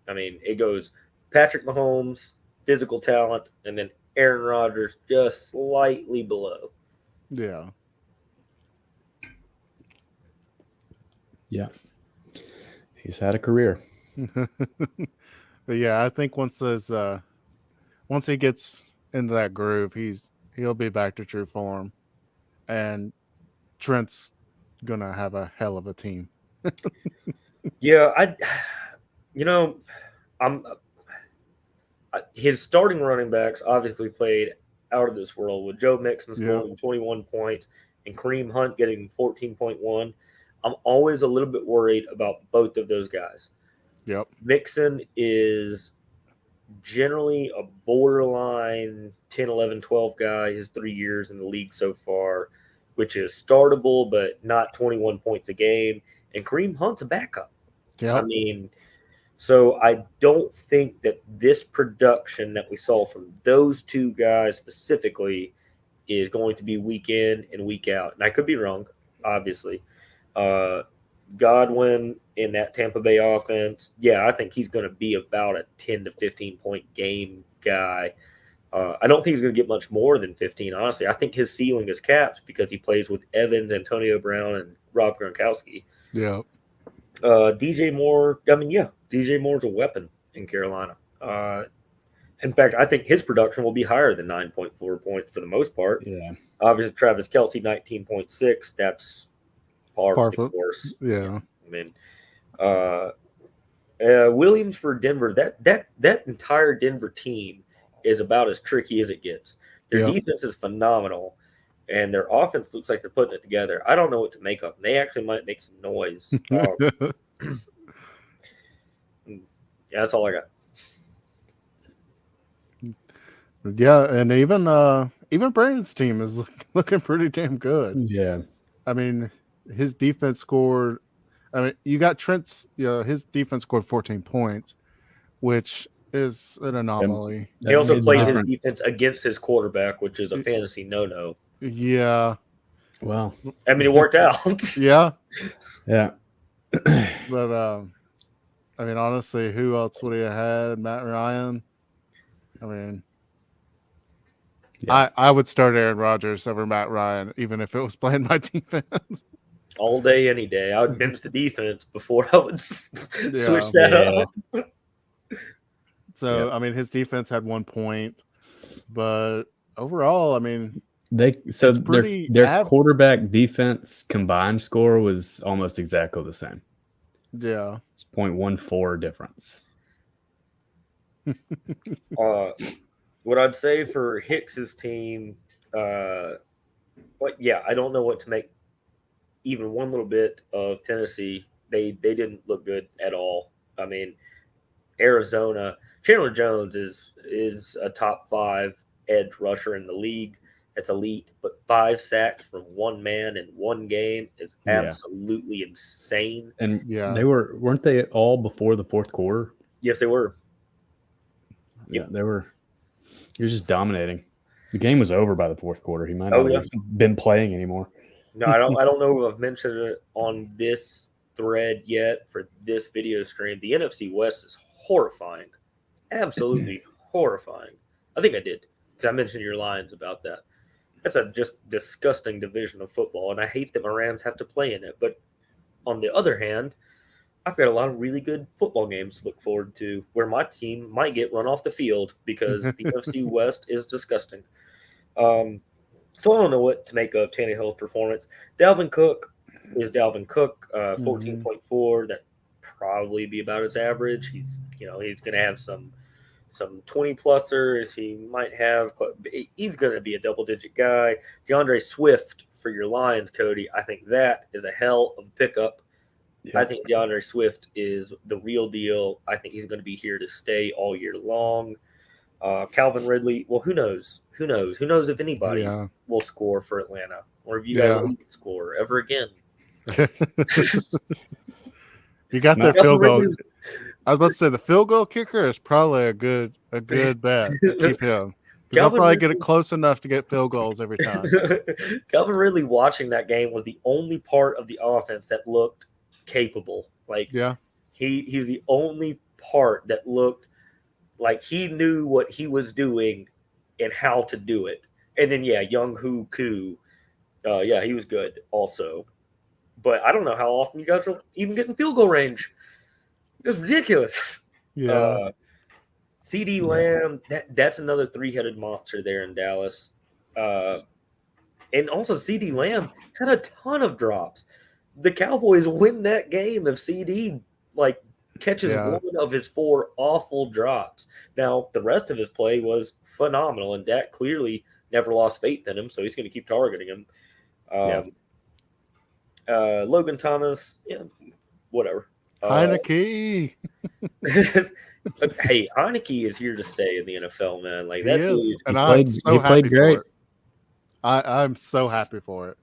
I mean, it goes Patrick Mahomes, physical talent, and then Aaron Rodgers just slightly below. Yeah. Yeah. He's had a career. But yeah, I think once he gets into that groove, he'll be back to true form, and Trent's gonna have a hell of a team. Yeah, his starting running backs obviously played out of this world, with Joe Mixon scoring 21 points and Kareem Hunt getting 14.1. I'm always a little bit worried about both of those guys. Yep. Mixon is generally a borderline 10, 11, 12 guy his 3 years in the league so far, which is startable, but not 21 points a game. And Kareem Hunt's a backup. Yep. I mean, so I don't think that this production that we saw from those two guys specifically is going to be week in and week out. And I could be wrong, obviously. Godwin in that Tampa Bay offense, I think he's going to be about a 10 to 15 point game guy. I don't think he's going to get much more than 15, honestly. I think his ceiling is capped because he plays with Evans, Antonio Brown, and Rob Gronkowski. Yeah. DJ Moore, DJ Moore's a weapon in Carolina. In fact, I think his production will be higher than 9.4 points for the most part. Yeah. Obviously, Travis Kelce, 19.6. That's par for the course. Yeah. I mean, Williams for Denver, that entire Denver team is about as tricky as it gets. Their defense is phenomenal, and their offense looks like they're putting it together. I don't know what to make of them. They actually might make some noise. That's all I got. Yeah, and even Brandon's team is looking pretty damn good. Yeah. I mean, his defense scored. I mean, you got Trent's. His defense scored 14 points, which is an anomaly. He also played his defense against his quarterback, which is a fantasy no-no. Yeah. Well, I mean, it worked out. Yeah. Yeah. But I mean, honestly, who else would he have had? Matt Ryan. I mean, I would start Aaron Rodgers over Matt Ryan, even if it was playing my defense. All day, any day. I would bench the defense before I would switch that up. So, I mean, his defense had 1 point, but overall, I mean, their quarterback defense combined score was almost exactly the same. Yeah. It's 0.14 difference. What I'd say for Hicks's team, I don't know what to make even one little bit of Tennessee. They didn't look good at all. I mean, Arizona, Chandler Jones is a top 5 edge rusher in the league. That's elite, but 5 sacks from one man in one game is absolutely insane. And weren't they all before the fourth quarter? Yes, they were. Yeah, they were. He was just dominating. The game was over by the fourth quarter. He might not have been playing anymore. No, I don't know if I've mentioned it on this thread yet for this video stream. The NFC West is horrifying. Absolutely horrifying. I think I did, because I mentioned your lines about that. That's a just disgusting division of football, and I hate that my Rams have to play in it. But on the other hand, I've got a lot of really good football games to look forward to where my team might get run off the field because the NFC West is disgusting. So I don't know what to make of Tannehill's performance. Dalvin Cook is Dalvin Cook, 14.4. That probably be about his average. He's going to have some 20-plussers. He might have – he's going to be a double-digit guy. DeAndre Swift for your Lions, Cody. I think that is a hell of a pickup. I think DeAndre Swift is the real deal. I think he's going to be here to stay all year long. Calvin Ridley, well, who knows? Who knows? Who knows if anybody Yeah. will score for Atlanta or if you guys Yeah. will even score ever again. You got their Calvin field goal. Ridley- I was about to say the field goal kicker is probably a good bet to keep him. Because I'll Calvin probably get Ridley- it close enough to get field goals every time. Calvin Ridley watching that game was the only part of the offense that looked capable. Like Yeah. he's the only part that looked like he knew what he was doing and how to do it. And then Young Hoo Koo, he was good also. But I don't know how often you guys are even getting field goal range. It was ridiculous. Yeah. CD Lamb, that's another three-headed monster there in Dallas. And also CD Lamb had a ton of drops. The Cowboys win that game if CD catches one of his 4 awful drops. Now, the rest of his play was phenomenal, and Dak clearly never lost faith in him, so he's going to keep targeting him. Logan Thomas, whatever. Heineke. Hey, Heineke is here to stay in the NFL, man. Like He that is. dude, And he I'm played- so he happy played great. for it. I'm so happy for it.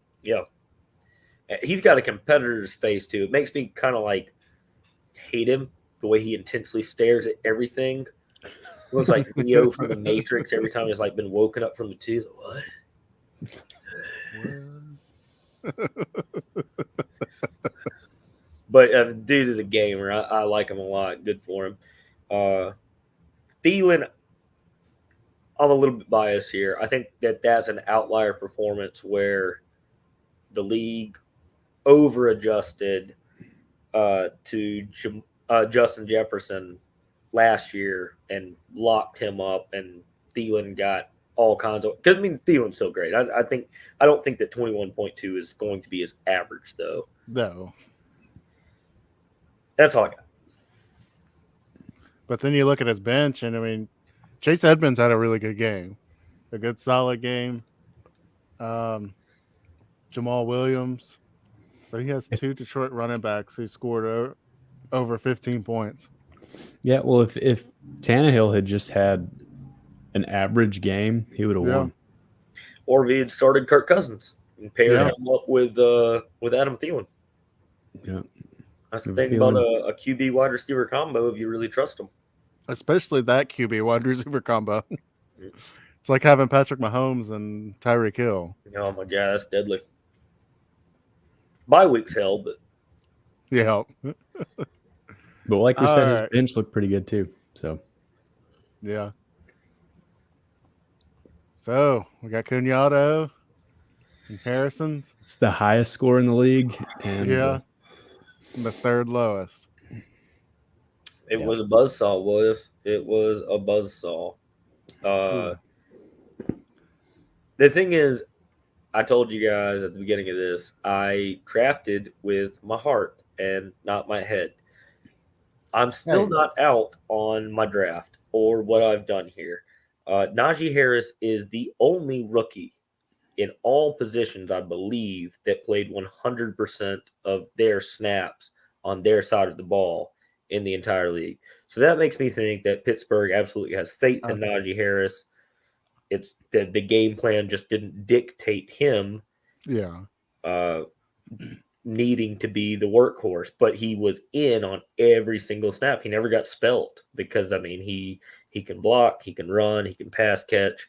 he's got a competitor's face too. It makes me kind of like hate him the way he intensely stares at everything. It looks like Neo from the Matrix every time he's like been woken up from the tooth. What? But dude is a gamer. I like him a lot. Good for him. Thielen, I'm a little bit biased here. I think that's an outlier performance where the league over-adjusted to Justin Jefferson last year and locked him up, and Thielen got all kinds of. Because Thielen's so great. I don't think that 21.2 is going to be his average though. No. That's all I got. But then you look at his bench, and Chase Edmonds had a really good game, a good solid game. Jamal Williams, so he has 2 Detroit running backs who scored over 15 points. Yeah, well, if Tannehill had just had an average game, he would have won. Or if he had started Kirk Cousins and paired him up with Adam Thielen. Yeah. That's the thing about a QB wide receiver combo if you really trust them. Especially that QB wide receiver combo. It's like having Patrick Mahomes and Tyreek Hill. Oh my God, that's deadly. Bye week's hell, but Yeah. But like we said, his Alright. bench looked pretty good too. So Yeah. So we got Cunyato and Harrison's. it's the highest score in the league. And The third lowest. it was a buzzsaw, Williams. It was a buzzsaw. The thing is, I told you guys at the beginning of this, I drafted with my heart and not my head. I'm still not out on my draft or what I've done here. Naji Harris is the only rookie in all positions, I believe, that played 100% of their snaps on their side of the ball in the entire league. So that makes me think that Pittsburgh absolutely has faith in Naji Harris. It's the game plan just didn't dictate him needing to be the workhorse, but he was in on every single snap. He never got spelt because, he can block, he can run, he can pass catch.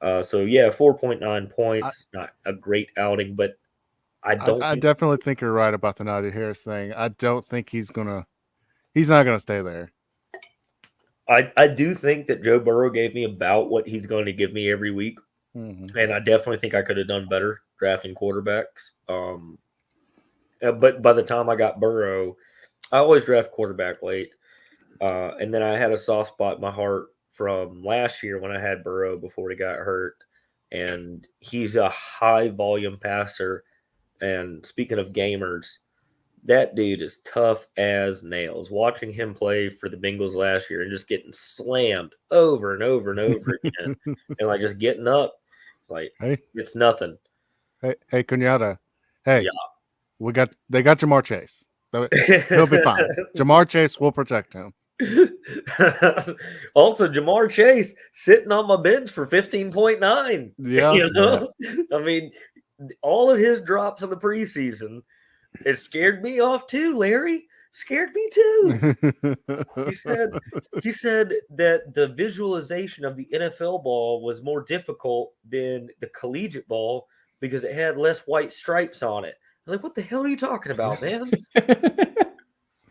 4.9 points. It's not a great outing, but I definitely think you're right about the Naji Harris thing. I don't think he's not gonna stay there. I do think that Joe Burrow gave me about what he's going to give me every week. Mm-hmm. And I definitely think I could have done better drafting quarterbacks. But by the time I got Burrow, I always draft quarterback late. And then I had a soft spot in my heart from last year when I had Burrow before he got hurt. And he's a high volume passer. And speaking of gamers, that dude is tough as nails. Watching him play for the Bengals last year and just getting slammed over and over and over again, and just getting up, it's nothing. Hey, Cunyato. Hey, they got Jamar Chase. He'll be fine. Jamar Chase will protect him. Also, Jamar Chase sitting on my bench for 15.9. Yeah. You know? I mean, all of his drops in the preseason, it scared me off too, Larry. Scared me too. He said that the visualization of the NFL ball was more difficult than the collegiate ball because it had less white stripes on it. I was like, what the hell are you talking about, man?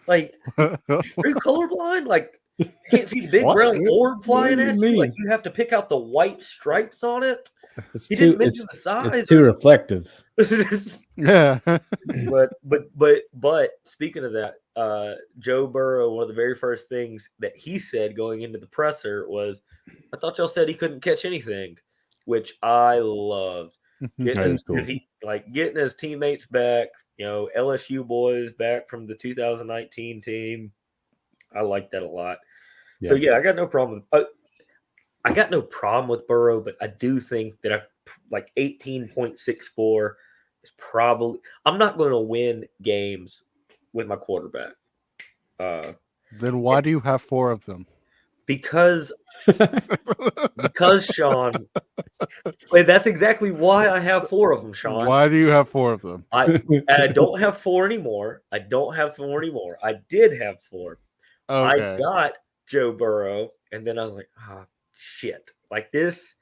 Like, are you colorblind? Like, you can't see the big What? brown orb flying What do at you you? Like, mean? you have to pick out the white stripes on it? It's He too, didn't mention the size. it's too reflective. Yeah. but speaking of that, Joe Burrow, one of the very first things that he said going into the presser was, I thought y'all said he couldn't catch anything, which I loved. That is cool. Getting his teammates back, LSU boys back from the 2019 team. I like that a lot. Yeah. So I got no problem with Burrow, but I do think that 18.64 is probably. I'm not going to win games with my quarterback. Then why do you have 4 of them? Because Sean, wait, that's exactly why I have 4 of them, Sean. Why do you have 4 of them? I don't have 4 anymore. I did have 4. Okay. I got Joe Burrow, and then I was like, shit. Like this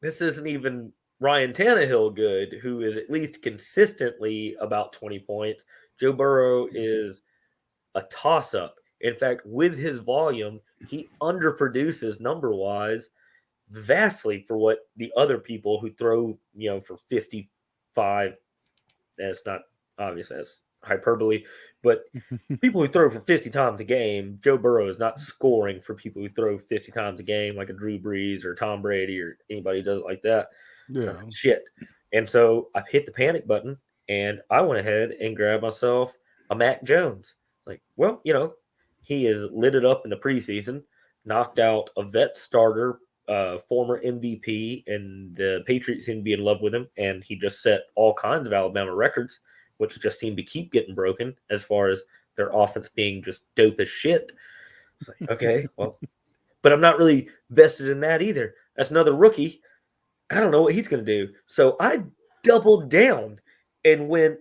isn't even Ryan Tannehill good, who is at least consistently about 20 points. Joe Burrow is a toss-up. In fact, with his volume, he underproduces number-wise vastly for what the other people who throw, for 55. That's not obviously that's hyperbole, but people who throw for 50 times a game, Joe Burrow is not scoring for people who throw 50 times a game like a Drew Brees or Tom Brady or anybody who does it like that. Yeah. Shit. And so I've hit the panic button and I went ahead and grabbed myself a Mac Jones. Like, well, he has lit it up in the preseason, knocked out a vet starter, former MVP, and the Patriots seem to be in love with him. And he just set all kinds of Alabama records, which just seem to keep getting broken as far as their offense being just dope as shit. It's like, okay, well, but I'm not really vested in that either. That's another rookie. I don't know what he's going to do. So I doubled down and went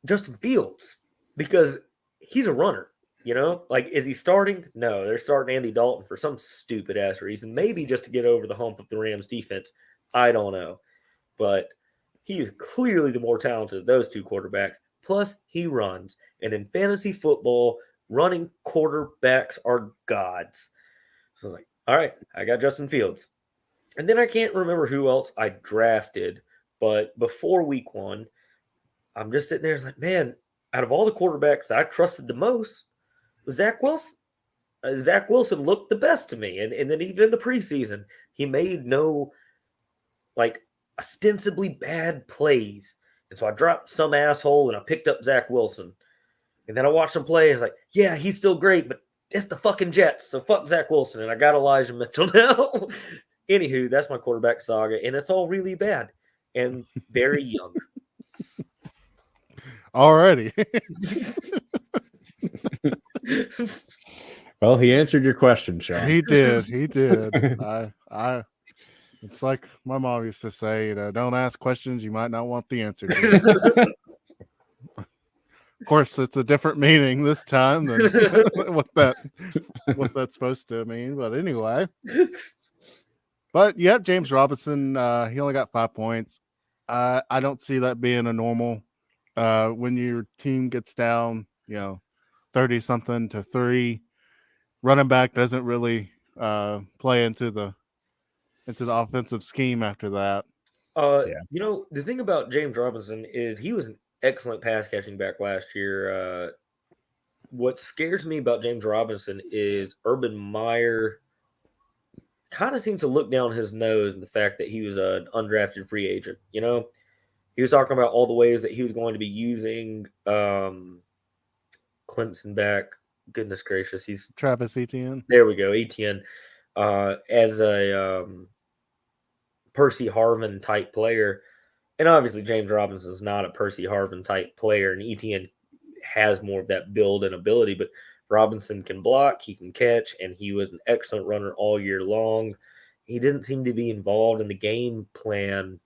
Justin Fields because he's a runner. Is he starting? No, they're starting Andy Dalton for some stupid ass reason. Maybe just to get over the hump of the Rams defense. I don't know. But he is clearly the more talented of those 2 quarterbacks. Plus, he runs. And in fantasy football, running quarterbacks are gods. So I was like, all right, I got Justin Fields. And then I can't remember who else I drafted. But before week 1, I'm just sitting there. It's like, man, out of all the quarterbacks that I trusted the most, Zach Wilson. Zach Wilson looked the best to me. And then even in the preseason, he made no, ostensibly bad plays. And so I dropped some asshole and I picked up Zach Wilson. And then I watched him play and it's like, yeah, he's still great, but it's the fucking Jets. So fuck Zach Wilson. And I got Elijah Mitchell now. Anywho, that's my quarterback saga. And it's all really bad and very young. Already. Well, he answered your question, Sean. He did. It's like my mom used to say, don't ask questions you might not want the answer to. Of course, it's a different meaning this time than what that's supposed to mean. But anyway. But yeah, James Robinson, he only got 5 points. I don't see that being a normal when your team gets down, 30-something to 3. Running back doesn't really play into the offensive scheme after that. The thing about James Robinson is he was an excellent pass catching back last year. What scares me about James Robinson is Urban Meyer kind of seems to look down his nose in the fact that he was an undrafted free agent. He was talking about all the ways that he was going to be using Clemson back. Goodness gracious, he's Travis Etienne. There we go, Etienne, as a Percy Harvin type player. And obviously, James Robinson is not a Percy Harvin type player, and ETN has more of that build and ability. But Robinson can block, he can catch, and he was an excellent runner all year long. He didn't seem to be involved in the game plan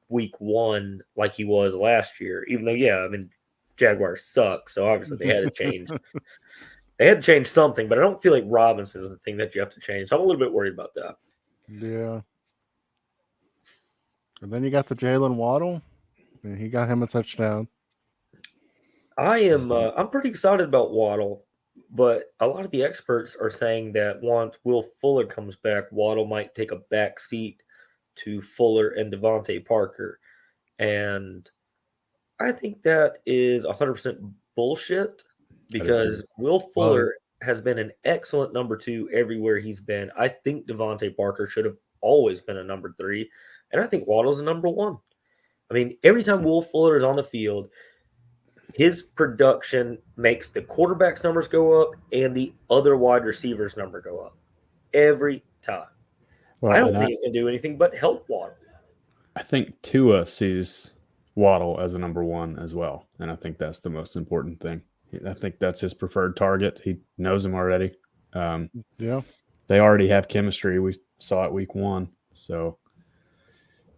week 1 like he was last year, even though, yeah, I mean, Jaguars suck, so obviously they had to change. They had to change something, but I don't feel like Robinson is the thing that you have to change. So I'm a little bit worried about that. Yeah. And then you got the Jalen Waddle, and he got him a touchdown. I'm pretty excited about Waddle, but a lot of the experts are saying that once Will Fuller comes back, Waddle might take a back seat to Fuller and Devontae Parker. And I think that is 100% bullshit because Will Fuller has been an excellent number 2 everywhere he's been. I think Devontae Parker should have always been a number 3, and I think Waddle's a number 1. I mean, every time Will Fuller is on the field, his production makes the quarterback's numbers go up and the other wide receivers' number go up every time. Well, I don't think he's going to do anything but help Waddle. I think Tua sees Waddle as a number 1 as well, and I think that's the most important thing. I think that's his preferred target. He knows him already. Yeah. They already have chemistry. We saw it week 1. So,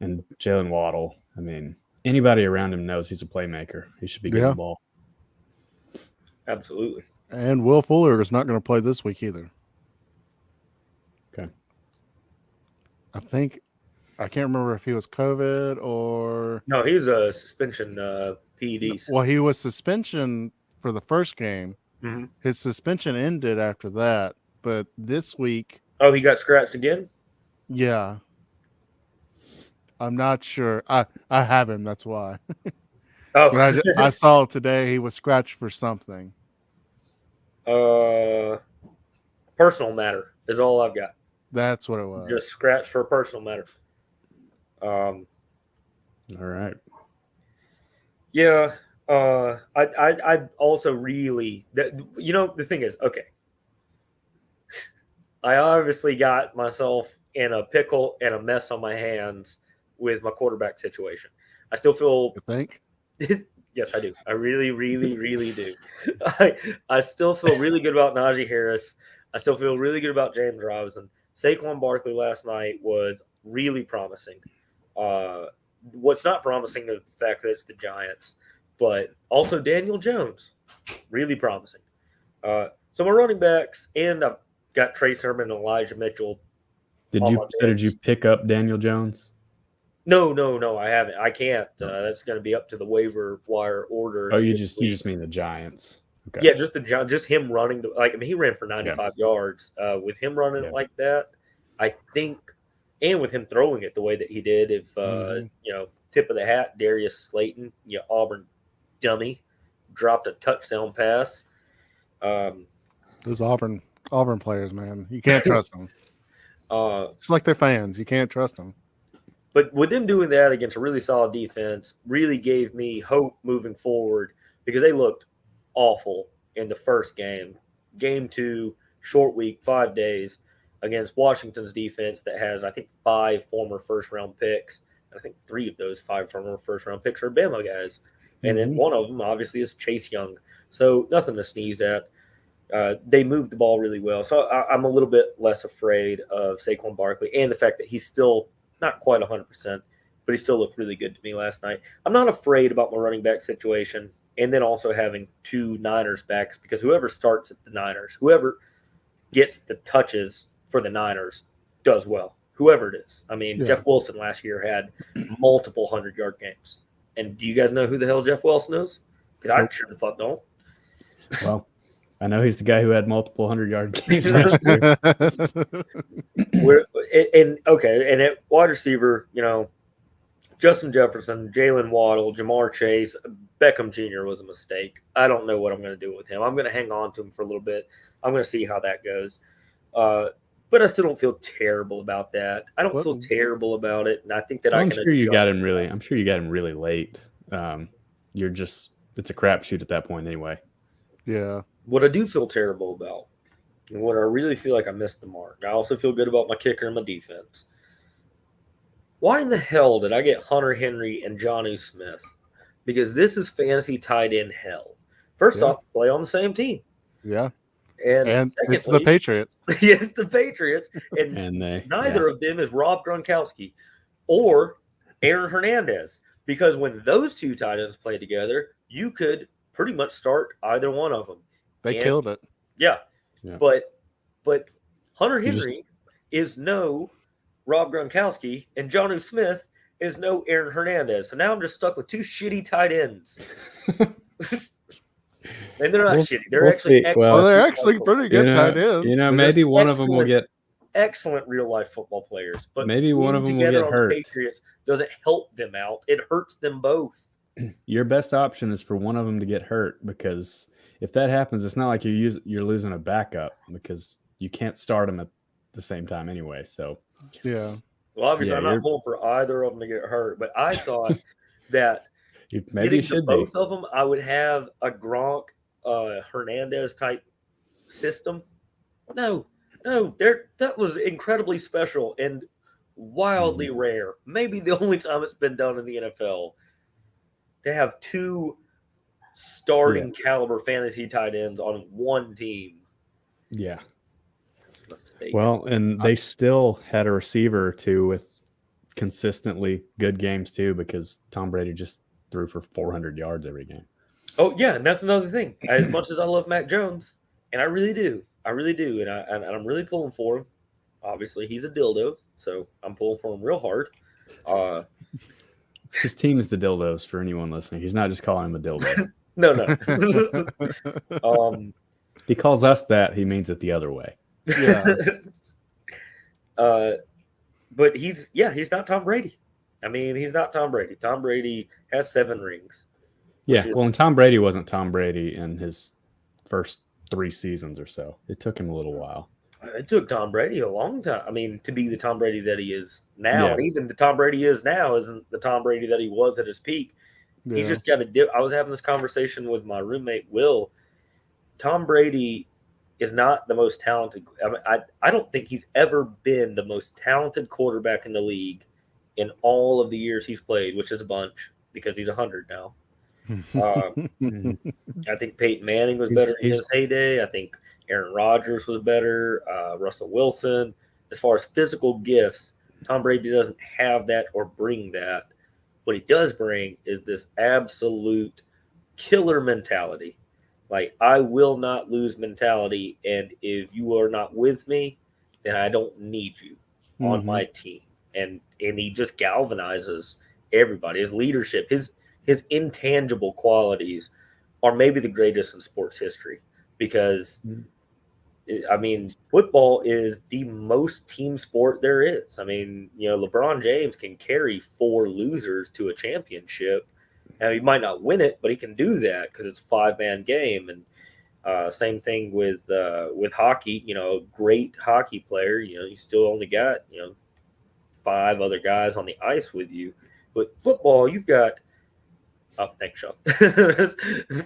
and Jalen Waddle, I mean, anybody around him knows he's a playmaker. He should be getting the ball. Absolutely. And Will Fuller is not going to play this week either. Okay. I can't remember if he was COVID or... No, he was a suspension PEDs. Well, he was suspension for the first game. Mm-hmm. His suspension ended after that. But this week... Oh, he got scratched again? Yeah. I'm not sure. I have him, that's why. Oh. But I saw today he was scratched for something. Personal matter is all I've got. That's what it was. Just scratched for a personal matter. All right. Yeah. I also really, the thing is, okay. I obviously got myself in a pickle and a mess on my hands with my quarterback situation. I still feel. You think? Yes, I do. I really, really, really do. I still feel really good about Naji Harris. I still feel really good about James Robinson. Saquon Barkley last night was really promising. What's not promising is the fact that it's the Giants, but also Daniel Jones, really promising. So my running backs, and I've got Trey Sermon and Elijah Mitchell. Did you pick up Daniel Jones? No, I haven't. I can't. That's going to be up to the waiver wire order. Oh, you just mean the Giants. Okay. Yeah, just him running. He ran for 95 yards. With him running it like that, I think, and with him throwing it the way that he did, if tip of the hat, Darius Slayton, Auburn dummy, dropped a touchdown pass. Those Auburn players, man, you can't trust them. It's like they're fans. You can't trust them. But with them doing that against a really solid defense really gave me hope moving forward because they looked awful in the first game. Game 2, short week, 5 days against Washington's defense that has, I think, 5 former first-round picks. I think 3 of those 5 former first-round picks are Bama guys. And then one of them, obviously, is Chase Young. So nothing to sneeze at. They moved the ball really well. So I'm a little bit less afraid of Saquon Barkley and the fact that he's still not quite 100%, but he still looked really good to me last night. I'm not afraid about my running back situation and then also having 2 Niners backs because whoever starts at the Niners, whoever gets the touches for the Niners does well, whoever it is. I mean, Jeff Wilson last year had multiple 100-yard games. And do you guys know who the hell Jeff Wilson is? Because I sure the fuck don't. Well, I know he's the guy who had multiple 100-yard games last year. And at wide receiver, Justin Jefferson, Jalen Waddle, Jamar Chase, Beckham Jr. was a mistake. I don't know what I'm going to do with him. I'm going to hang on to him for a little bit. I'm going to see how that goes. But I still don't feel terrible about that. I don't feel terrible about it, and I think that I'm sure you got him really late. It's a crapshoot at that point anyway. Yeah. What I do feel terrible about, and what I really feel like I missed the mark, I also feel good about my kicker and my defense. Why in the hell did I get Hunter Henry and Jonnu Smith? Because this is fantasy tight end hell. First off, play on the same team. Yeah. And It's the secondly, Patriots. yes, the Patriots. And neither of them is Rob Gronkowski or Aaron Hernandez. Because when those two tight ends play together, you could pretty much start either one of them. They killed it. Yeah. Yeah. But Hunter Henry is no Rob Gronkowski, and Jonnu Smith is no Aaron Hernandez. So now I'm just stuck with two shitty tight ends. And they're not shitty. They're actually excellent. Well, they're actually pretty good tight ends. Maybe one of them will get excellent real life football players, but maybe one of them will get hurt. The Patriots doesn't help them out; it hurts them both. Your best option is for one of them to get hurt, because if that happens, it's not like you're losing a backup, because you can't start them at the same time anyway. So yeah. Well, obviously, I'm not pulling for either of them to get hurt, but I thought that. Maybe you should both of them. I would have a Gronk, Hernandez type system. No, that was incredibly special and wildly rare. Maybe the only time it's been done in the NFL to have two starting caliber fantasy tight ends on one team. Yeah. Well, and they still had a receiver or two with consistently good games too, because Tom Brady just threw for 400 yards every game. Oh yeah, and that's another thing. As much as I love Mac Jones, and I really do, and I'm really pulling for him. Obviously, he's a dildo, so I'm pulling for him real hard. His team is the dildos for anyone listening. He's not just calling him a dildo. No. He calls us that. He means it the other way. Yeah. But he's not Tom Brady. I mean, he's not Tom Brady. Tom Brady has 7 rings. Yeah, and Tom Brady wasn't Tom Brady in his first 3 seasons or so. It took him a little while. It took Tom Brady a long time. I mean, to be the Tom Brady that he is now, and even the Tom Brady is now isn't the Tom Brady that he was at his peak. Yeah. He's just got to I was having this conversation with my roommate, Will. Tom Brady is not the most talented. I mean, I don't think he's ever been the most talented quarterback in the league in all of the years he's played, which is a bunch because he's 100 now. I think Peyton Manning was better in his heyday. I think Aaron Rodgers was better. Russell Wilson. As far as physical gifts, Tom Brady doesn't have that or bring that. What he does bring is this absolute killer mentality. Like, I will not lose mentality, and if you are not with me, then I don't need you on my team. And he just galvanizes everybody. His leadership, his intangible qualities are maybe the greatest in sports history, because, I mean, football is the most team sport there is. I mean, LeBron James can carry 4 losers to a championship. Now, he might not win it, but he can do that because it's a 5-man game. And same thing with hockey. A great hockey player, you still only got, 5 other guys on the ice with you. But football, you've got thanks, Sean.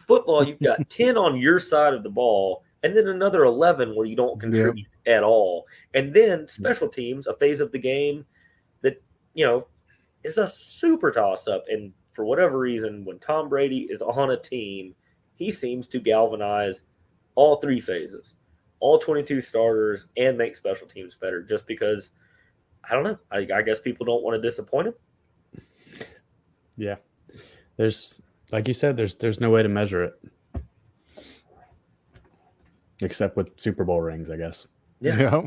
Football, you've got 10 on your side of the ball, and then another 11 where you don't contribute at all. And then special teams, a phase of the game that, is a super toss-up. And for whatever reason, when Tom Brady is on a team, he seems to galvanize all 3 phases, all 22 starters, and make special teams better, just because, I don't know. I guess people don't want to disappoint him. Yeah. There's, like you said, there's no way to measure it. Except with Super Bowl rings, I guess. Yeah.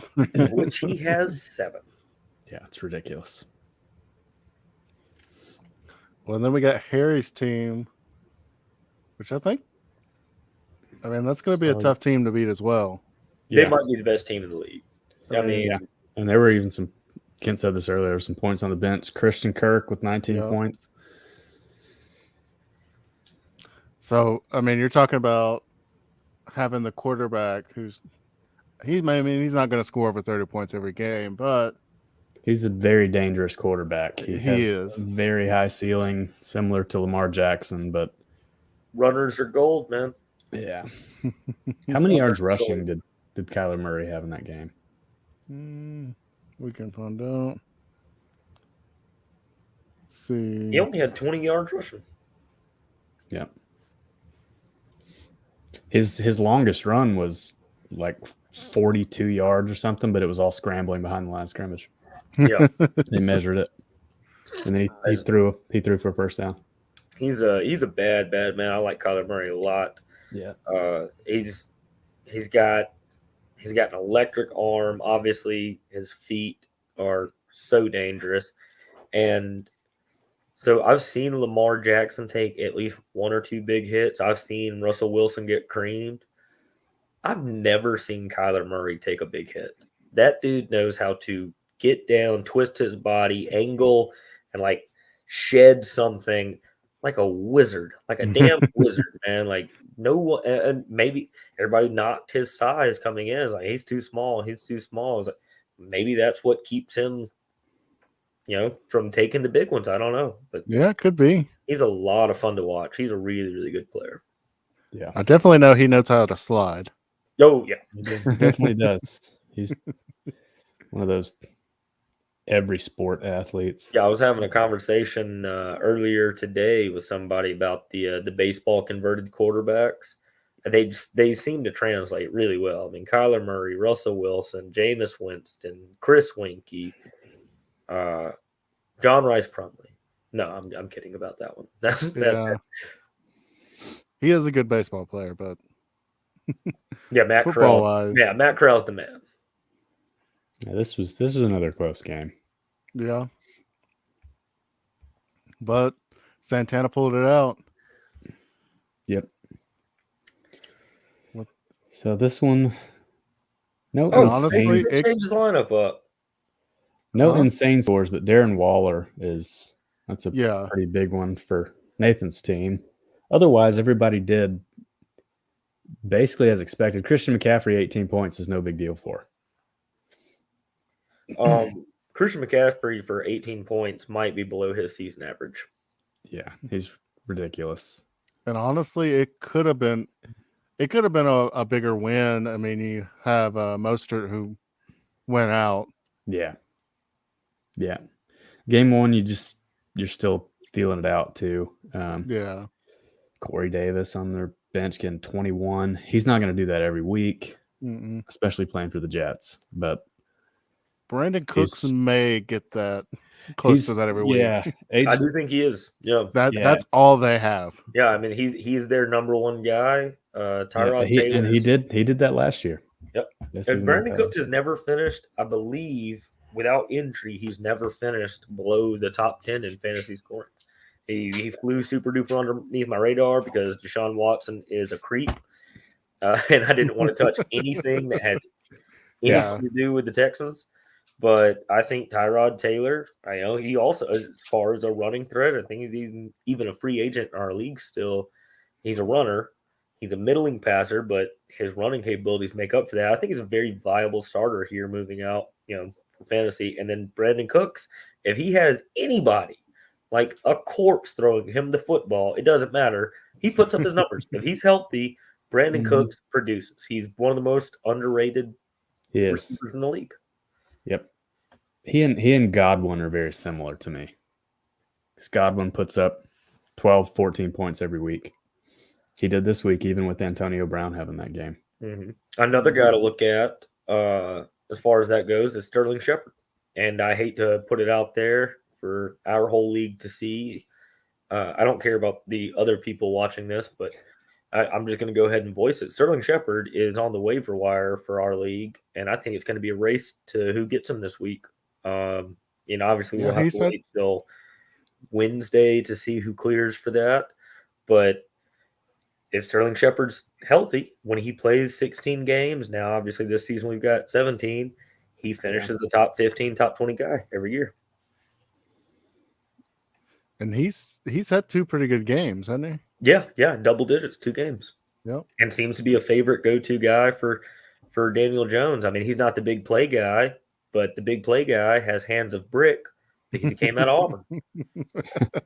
Which he has 7. Yeah, it's ridiculous. Well, then we got Harry's team, which that's going to be a tough team to beat as well. They might be the best team in the league. I mean, yeah. And there were even some, Kent said this earlier, some points on the bench. Christian Kirk with 19 points. So, I mean, you're talking about having the quarterback he's not going to score over 30 points every game, but he's a very dangerous quarterback. He is a very high ceiling, similar to Lamar Jackson, but runners are gold, man. Yeah. How many yards rushing did Kyler Murray have in that game? We can find out. see. He only had 20 yards rushing. Yeah. His longest run was like 42 yards or something, but it was all scrambling behind the line of scrimmage. Yeah. They measured it, and then he threw for a first down. He's a bad man. I like Kyler Murray a lot. Yeah. He's got an electric arm. Obviously, his feet are so dangerous. And so I've seen Lamar Jackson take at least one or two big hits. I've seen Russell Wilson get creamed. I've never seen Kyler Murray take a big hit. That dude knows how to get down, twist his body, angle, and like shed something like a wizard, like a damn wizard, man. Like no one, and maybe everybody knocked his size coming in. It's like he's too small. It's like, maybe that's what keeps him, from taking the big ones. I don't know, but Yeah, it could be. he's a lot of fun to watch. He's a really, really good player. Yeah. I definitely know he knows how to slide. Oh yeah, He definitely does. He's one of those every sport athletes. yeah. I was having a conversation earlier today with somebody about the baseball converted quarterbacks. And they seem to translate really well. I mean, Kyler Murray, Russell Wilson, Jameis Winston, Chris Winkie, John Rice Plumlee. No, I'm kidding about that one. Yeah. He is a good baseball player, but Yeah, Matt football Corral. wise, Yeah, Matt Corral's the man. Yeah, this was another close game. yeah. But Santana pulled it out. Yep. What- So this one, no And insane, honestly, He changed his lineup up. insane scores, but Darren Waller that's a Yeah. pretty big one for Nathan's team. Otherwise, everybody did basically as expected. Christian McCaffrey, 18 points is no big deal for. Christian McCaffrey for 18 points might be below his season average. Yeah, he's ridiculous. And honestly, it could have been a bigger win. I mean, you have Mostert who went out. Yeah. Game one, you're still feeling it out too. Yeah. Corey Davis on their bench getting 21. He's not going to do that every week, especially playing for the Jets. But Brandon Cooks may get that close to that every week. Yeah, I do think he is. Yeah. That's all they have. Yeah, I mean he's their number one guy. Tyrod Taylor. And he did that last year. Yep. This And season Brandon was- Cooks has never finished, I believe, without injury, he's never finished below the top 10 in fantasy scoring. He flew super duper underneath my radar because Deshaun Watson is a creep. And I didn't want to touch anything that had anything to do with the Texans. But I think Tyrod Taylor, I know he also, as far as a running threat, I think he's even a free agent in our league still. He's a runner. He's a middling passer, but his running capabilities make up for that. I think he's a very viable starter here moving out, for fantasy. And then Brandon Cooks, if he has anybody like a corpse throwing him the football, it doesn't matter. He puts up his numbers. If he's healthy, Brandon Cooks produces. He's one of the most underrated receivers in the league. Yep. He and Godwin are very similar to me. Because Godwin puts up 12, 14 points every week. He did this week, even with Antonio Brown having that game. Mm-hmm. Another guy to look at, as far as that goes, is Sterling Shepard. And I hate to put it out there for our whole league to see. I don't care about the other people watching this, but I'm just going to go ahead and voice it. Sterling Shepard is on the waiver wire for our league, and I think it's going to be a race to who gets him this week. Obviously we'll have to wait till Wednesday to see who clears for that. But if Sterling Shepard's healthy, when he plays 16 games, now obviously this season we've got 17, he finishes the top 15, top 20 guy every year. And he's had two pretty good games, hasn't he? Yeah, double digits, 2 games. Yep. And seems to be a favorite go-to guy for Daniel Jones. I mean, he's not the big play guy, but the big play guy has hands of brick because he came out of Auburn.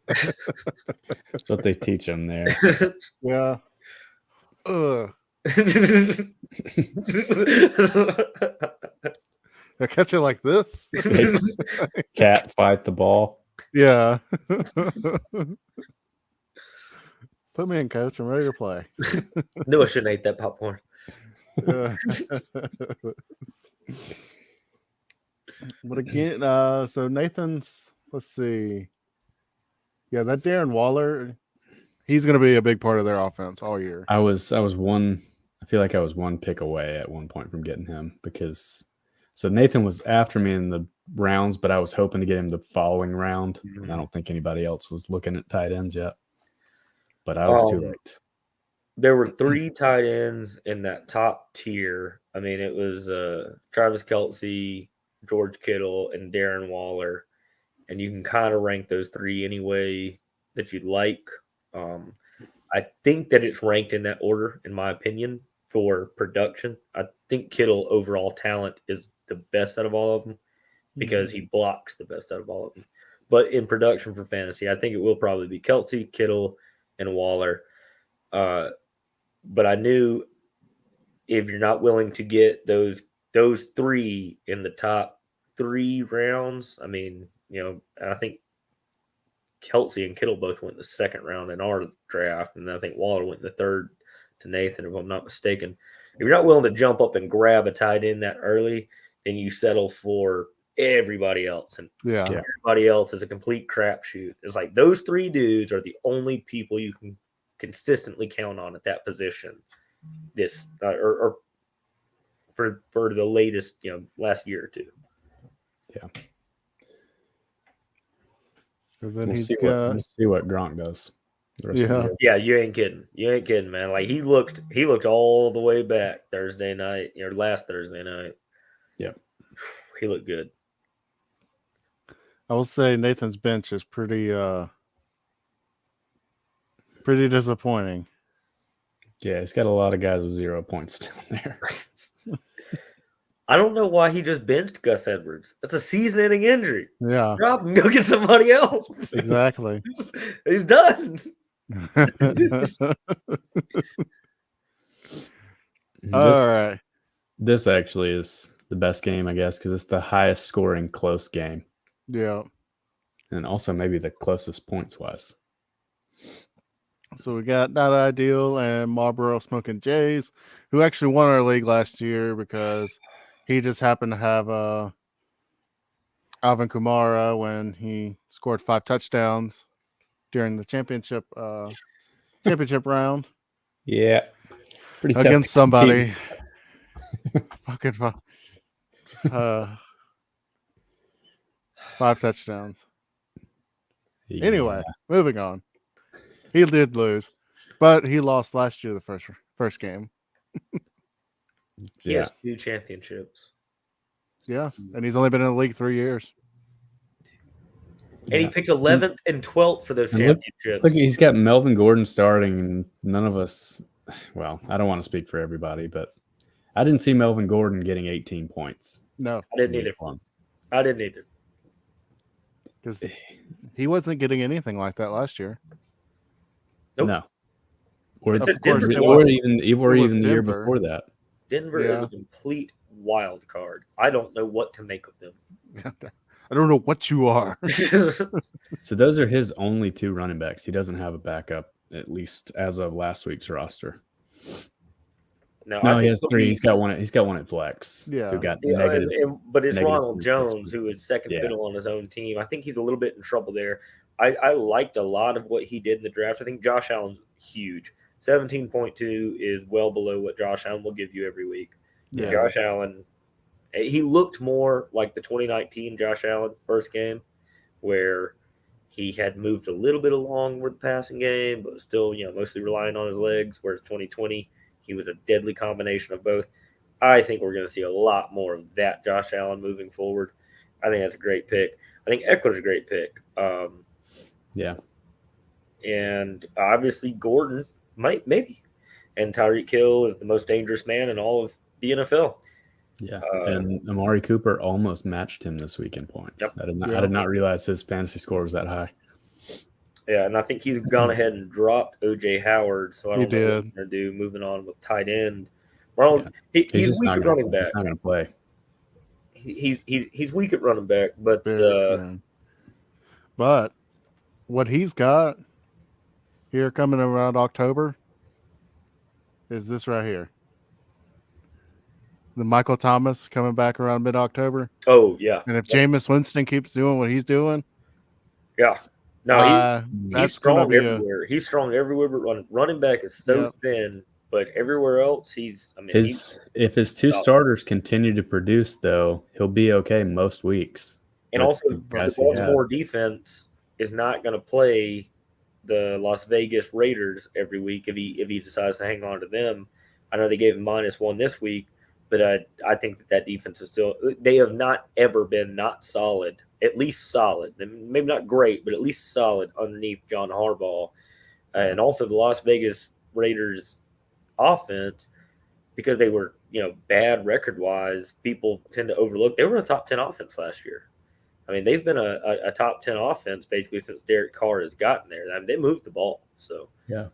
That's what they teach him there. Yeah. I catch it like this. Cat fight the ball. Yeah. Put me in, coach. I'm ready to play. Knew I shouldn't eat that popcorn. But again, so Nathan's, let's see. Yeah, that Darren Waller, he's going to be a big part of their offense all year. I feel like I was one pick away at one point from getting him because so Nathan was after me in the rounds, but I was hoping to get him the following round. I don't think anybody else was looking at tight ends yet, but I was too late. There were 3 tight ends in that top tier. I mean, it was Travis Kelce, George Kittle, and Darren Waller. And you can kind of rank those 3 any way that you'd like. I think that it's ranked in that order, in my opinion, for production. I think Kittle overall talent is the best out of all of them because he blocks the best out of all of them. But in production for fantasy, I think it will probably be Kelce, Kittle, and Waller. But I knew if you're not willing to get those 3 in the top 3 rounds, I mean, I think Kelce and Kittle both went in the 2nd round in our draft, and I think Waller went in the 3rd to Nathan, if I'm not mistaken. If you're not willing to jump up and grab a tight end that early, then you settle for everybody else, and everybody else is a complete crapshoot. It's like those 3 dudes are the only people you can consistently count on at that position. This or for the latest, last year or 2. Yeah. And then We'll he's see what Gronk does. the rest of the year. Yeah, you ain't kidding. You ain't kidding, man. Like he looked all the way back Thursday night, or last Thursday night. Yep. He looked good. I will say Nathan's bench is pretty disappointing. Yeah, he's got a lot of guys with 0 points down there. I don't know why he just benched Gus Edwards. That's a season-ending injury. Yeah, Drop him, go get somebody else. exactly. He's done. All right. This actually is the best game, I guess, because it's the highest scoring close game. Yeah. And also maybe the closest points-wise. So we got Not Ideal and Marlboro Smoking Jays, who actually won our league last year because he just happened to have Alvin Kamara when he scored 5 touchdowns during the championship round. Yeah. Pretty tough against somebody. Fucking 5 touchdowns. Yeah. Anyway, moving on. He did lose, but he lost last year the first game. He has 2 championships. Yeah, and he's only been in the league 3 years. And he picked 11th and 12th for those championships. Look, he's got Melvin Gordon starting, and none of us, well, I don't want to speak for everybody, but I didn't see Melvin Gordon getting 18 points. No, I didn't either. I didn't either. Because he wasn't getting anything like that last year. Nope. No. Or, It's of Denver. course, even the year Denver. before that. Denver is a complete wild card. I don't know what to make of them. I don't know what you are. So those are his only 2 running backs. He doesn't have a backup, at least as of last week's roster. No, he has 3. He's got one at flex. Yeah. Who got negative. But it's negative Ronald Jones, who is second fiddle on his own team. I think he's a little bit in trouble there. I liked a lot of what he did in the draft. I think Josh Allen's huge. 17.2 is well below what Josh Allen will give you every week. Yeah. Josh Allen, he looked more like the 2019 Josh Allen first game, where he had moved a little bit along with the passing game, but was still, mostly relying on his legs. Whereas 2020, he was a deadly combination of both. I think we're going to see a lot more of that Josh Allen moving forward. I think that's a great pick. I think Eckler's a great pick. Yeah. And obviously Gordon maybe. And Tyreek Hill is the most dangerous man in all of the NFL. Yeah. And Amari Cooper almost matched him this week in points. Yep. I did not realize his fantasy score was that high. Yeah, and I think he's gone ahead and dropped O.J. Howard. So I don't know what he's going to do moving on with tight end. He's weak at running back. He's not going to play. He's weak at running back, but But what he's got here coming around October is this right here. The Michael Thomas coming back around mid-October. Oh yeah, And if Jameis Winston keeps doing what he's doing, yeah. No, he's that's gonna strong be everywhere. He's strong everywhere, but running back is so Yep. thin. But everywhere else, he's. I mean, If his two solid. starters continue to produce, though, he'll be okay most weeks. And with also, the the guys he has. Baltimore defense is not going to play the Las Vegas Raiders every week if he decides to hang on to them. I know they gave him -1 this week, but I think that defense is still. They have not ever been not solid, at least solid. Maybe not great, but at least solid underneath John Harbaugh, and also the Las Vegas Raiders offense, because they were bad record wise. People tend to overlook they were a top 10 offense last year. I mean, they've been a top 10 offense basically since Derek Carr has gotten there. I mean, they moved the ball. So, Yeah.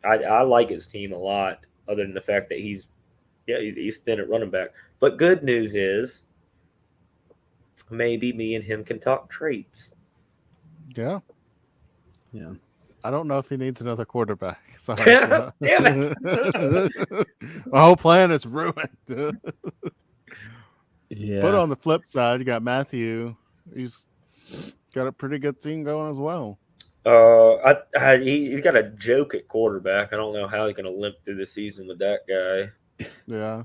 I like his team a lot, other than the fact that he's thin at running back. But good news is maybe me and him can talk trades. yeah. Yeah. I don't know if he needs another quarterback. Sorry. Damn it. The whole plan is ruined. Yeah. But on the flip side, you got Matthew. He's got a pretty good team going as well. He's got a joke at quarterback. I don't know how he's going to limp through the season with that guy. Yeah.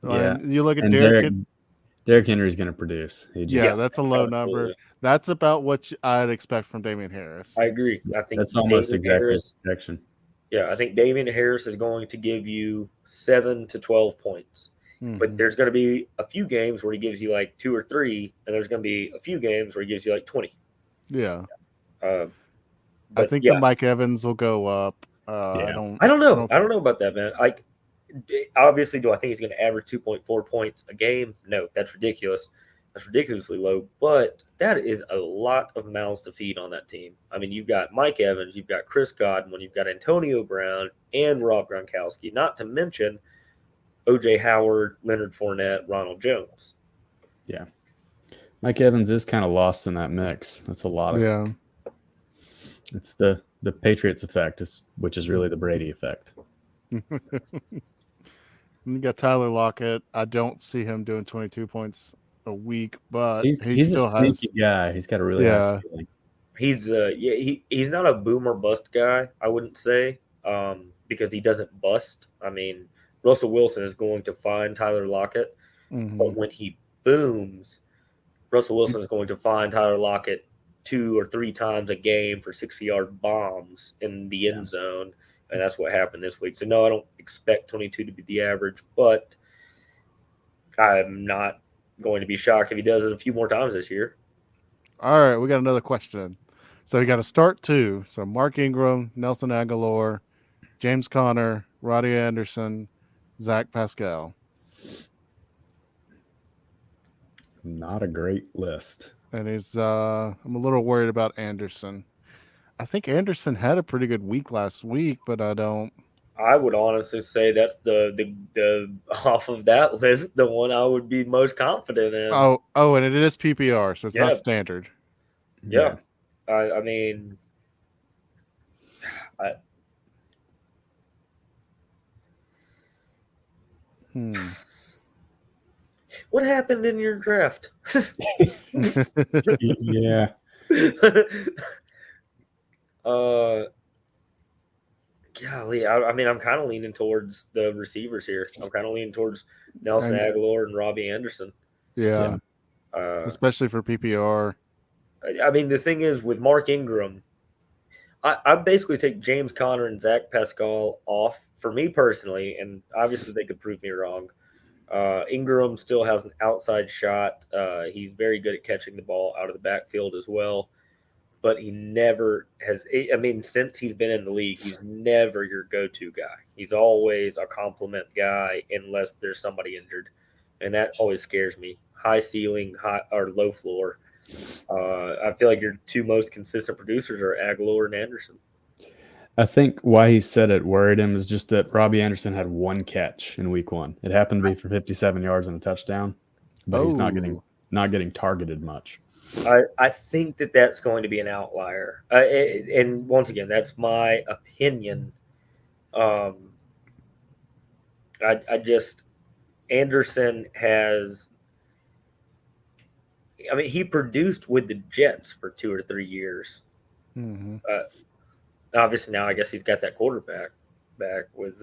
Yeah. And you look at And Derrick Henry's going to produce. That's a low absolutely. number. That's about what I'd expect from Damian Harris. I agree. I think That's almost Damian exactly Harris, his projection. Yeah, I think Damian Harris is going to give you 7 to 12 points. But there's going to be a few games where he gives you like 2 or 3, and there's going to be a few games where he gives you like 20. Yeah. I think the Mike Evans will go up. Yeah. I don't know. I don't know about that, man. Like, obviously, do I think he's going to average 2.4 points a game? No, that's ridiculous. That's ridiculously low. But that is a lot of mouths to feed on that team. I mean, you've got Mike Evans, you've got Chris Godwin, you've got Antonio Brown, and Rob Gronkowski. Not to mention O.J. Howard, Leonard Fournette, Ronald Jones. Yeah. Mike Evans is kind of lost in that mix. That's a lot of It's the Patriots effect, which is really the Brady effect. You got Tyler Lockett. I don't see him doing 22 points a week, but He's still a sneaky guy. He's got a really high ceiling. He's not a boom or bust guy, I wouldn't say, because he doesn't bust. I mean, Russell Wilson is going to find Tyler Lockett, but when he booms, Russell Wilson is going to find Tyler Lockett 2 or 3 times a game for 60-yard bombs in the end zone, and that's what happened this week. So, no, I don't expect 22 to be the average, but I'm not going to be shocked if he does it a few more times this year. All right, we got another question. So you got to start 2. So Mark Ingram, Nelson Aguilar, James Conner, Roddy Anderson, Zach Pascal. Not a great list. And I'm a little worried about Anderson. I think Anderson had a pretty good week last week, but I would honestly say that's the off of that list, the one I would be most confident in. Oh, and it is PPR, so it's not standard. Yeah. I mean, what happened in your draft? Yeah. Golly, I mean, I'm kind of leaning towards the receivers here. I'm kind of leaning towards Nelson Aguilar and Robbie Anderson. Yeah. Especially for PPR. I mean, the thing is with Mark Ingram, I basically take James Conner and Zach Pascal off for me personally, and obviously they could prove me wrong. Ingram still has an outside shot. He's very good at catching the ball out of the backfield as well, but he never has. I mean, since he's been in the league, he's never your go-to guy. He's always a compliment guy unless there's somebody injured, and that always scares me. High ceiling, high or low floor. I feel like your 2 most consistent producers are Aguilar and Anderson. I think why he said it worried him is just that Robbie Anderson had 1 catch in week 1. It happened to be for 57 yards and a touchdown, but he's not getting targeted much. I think that that's going to be an outlier. And once again, that's my opinion. I just Anderson has. I mean, he produced with the Jets for 2 or 3 years. Mm-hmm. Obviously, now I guess he's got that quarterback back with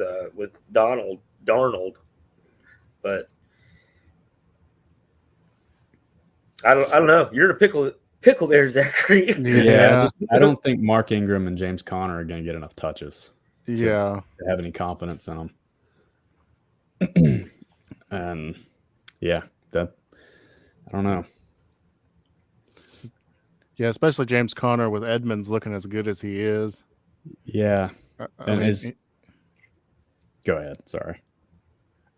Darnold, but I don't know. You're in a pickle there, Zachary. Yeah, I don't think Mark Ingram and James Conner are going to get enough touches. Yeah. To have any confidence in them. And yeah, that I don't know. Yeah, especially James Conner with Edmonds looking as good as he is. Yeah. I mean, go ahead. Sorry.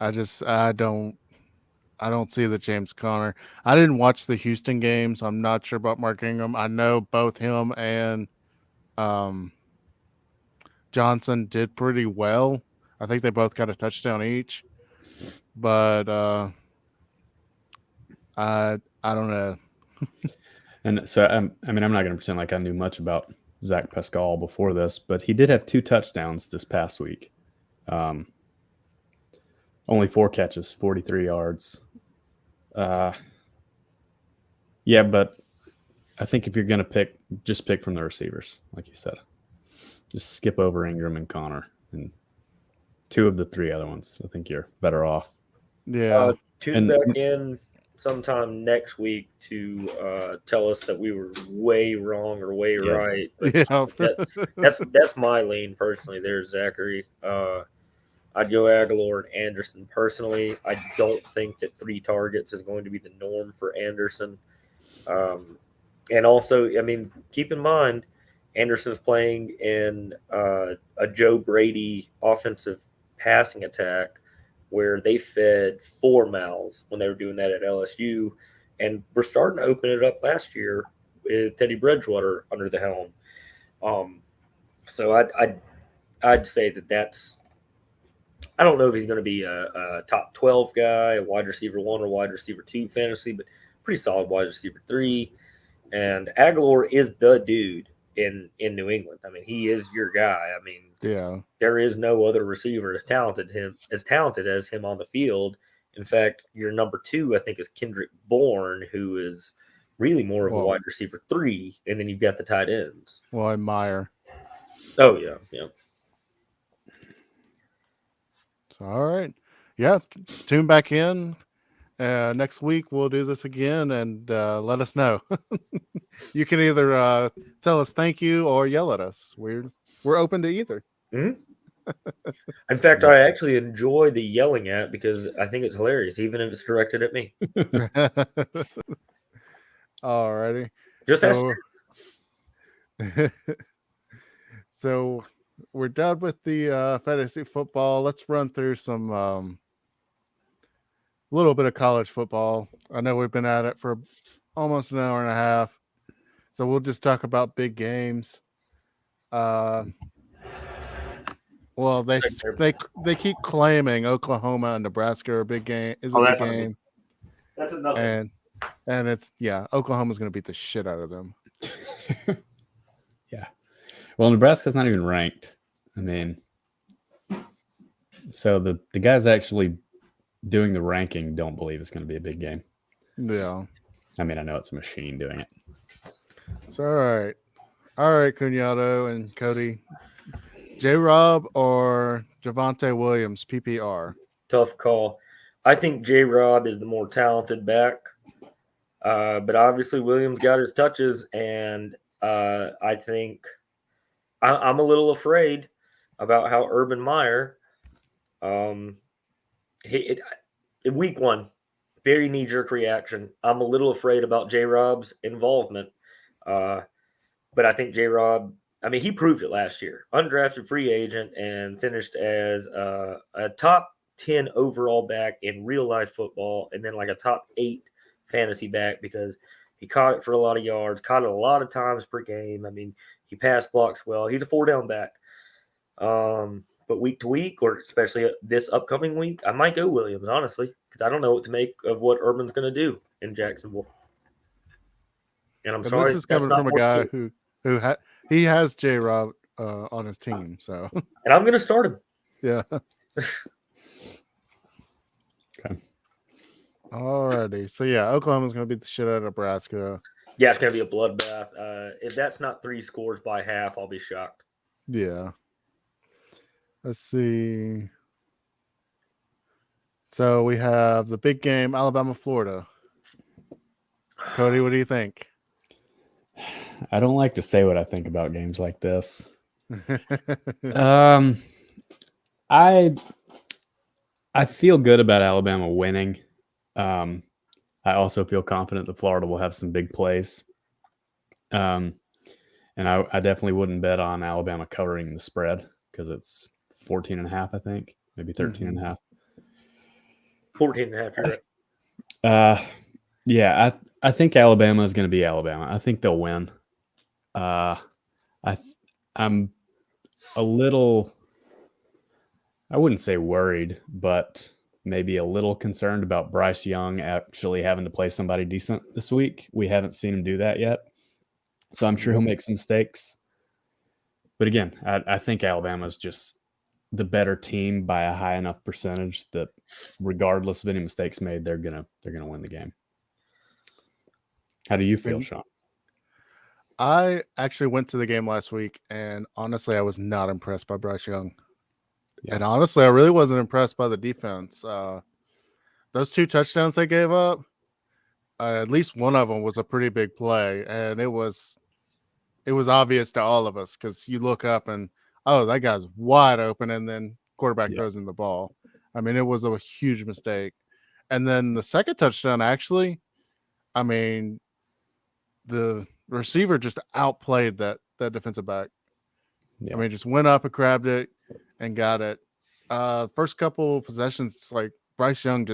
I don't see the James Conner. I didn't watch the Houston game, so I'm not sure about Mark Ingram. I know both him and Johnson did pretty well. I think they both got a touchdown each. But I don't know. And so, I mean, I'm not going to pretend like I knew much about Zach Pascal before this, but he did have 2 touchdowns this past week. Only 4 catches, 43 yards. Yeah, but I think if you're going to pick, just pick from the receivers, like you said. Just skip over Ingram and Connor, and 2 of the 3 other ones. I think you're better off. Yeah. Tune back in sometime next week to tell us that we were way wrong or way right. But Yeah. that's my lane personally. There's Zachary. I'd go Aguilar and Anderson personally. I don't think that 3 targets is going to be the norm for Anderson. And also, I mean, keep in mind, Anderson's playing in a Joe Brady offensive passing attack where they fed 4 mouths when they were doing that at LSU. And we're starting to open it up last year with Teddy Bridgewater under the helm. So I'd say that's – I don't know if he's going to be a top 12 guy, a wide receiver 1 or wide receiver 2 fantasy, but pretty solid wide receiver 3. And Aguilar is the dude in New England. I mean, he is your guy. I mean, Yeah. There is no other receiver as talented as him on the field. In fact, your number 2, I think, is Kendrick Bourne, who is really more of a wide receiver 3, and then you've got the tight ends. Well, and Meyer. Oh yeah, yeah. So, all right. Yeah, tune back in. Next week we'll do this again and let us know. You can either tell us thank you or yell at us. We're open to either. Mm-hmm. In fact, I actually enjoy the yelling at because I think it's hilarious, even if it's directed at me. All righty. Just so we're done with the fantasy football. Let's run through some little bit of college football. I know we've been at it for almost an hour and a half, so we'll just talk about big games. Well, they keep claiming Oklahoma and Nebraska are a big game. Is a big game. That's another. And it's Oklahoma's going to beat the shit out of them. Yeah. Well, Nebraska's not even ranked. I mean, so the guys actually doing the ranking don't believe it's going to be a big game. Yeah. I mean, I know it's a machine doing it. So, all right, Cunyato and Cody. J-Rob or Javonte Williams, PPR? Tough call. I think J-Rob is the more talented back. But obviously Williams got his touches, and I think I'm a little afraid about how Urban Meyer in week 1, very knee-jerk reaction. I'm a little afraid about J-Rob's involvement. But I think J-Rob, I mean, he proved it last year. Undrafted free agent and finished as a top 10 overall back in real-life football, and then like a top 8 fantasy back because he caught it for a lot of yards, caught it a lot of times per game. I mean, he pass blocks well. He's a 4-down back. But week to week, or especially this upcoming week, I might go Williams, honestly, because I don't know what to make of what Urban's going to do in Jacksonville. And I'm And sorry this is that's coming not from a more guy true. who he has J-Rob on his team. So And I'm going to start him. yeah. Okay. Alrighty. So yeah, Oklahoma's going to beat the shit out of Nebraska. Yeah, it's going to be a bloodbath. If that's not 3 scores by half, I'll be shocked. Yeah. Let's see. So we have the big game, Alabama, Florida. Cody, what do you think? I don't like to say what I think about games like this. I feel good about Alabama winning. I also feel confident that Florida will have some big plays. And I definitely wouldn't bet on Alabama covering the spread because it's 14.5, I think, maybe 13.5. 14.5, you're right. Yeah, I think Alabama is going to be Alabama. I think they'll win. I'm a little, I wouldn't say worried, but maybe a little concerned about Bryce Young actually having to play somebody decent this week. We haven't seen him do that yet. So I'm sure he'll make some mistakes. But again, I think Alabama's just the better team by a high enough percentage that regardless of any mistakes made, they're gonna win the game. How do you feel, Sean? I actually went to the game last week, and honestly, I was not impressed by Bryce Young. Yeah. And honestly, I really wasn't impressed by the defense. Those 2 touchdowns they gave up, at least one of them was a pretty big play, and it was obvious to all of us because you look up and, oh, that guy's wide open, and then quarterback throws in the ball. I mean, it was a huge mistake. And then the second touchdown, actually, I mean, the receiver just outplayed that defensive back. Yeah. I mean, just went up and grabbed it and got it. First couple possessions, like Bryce Young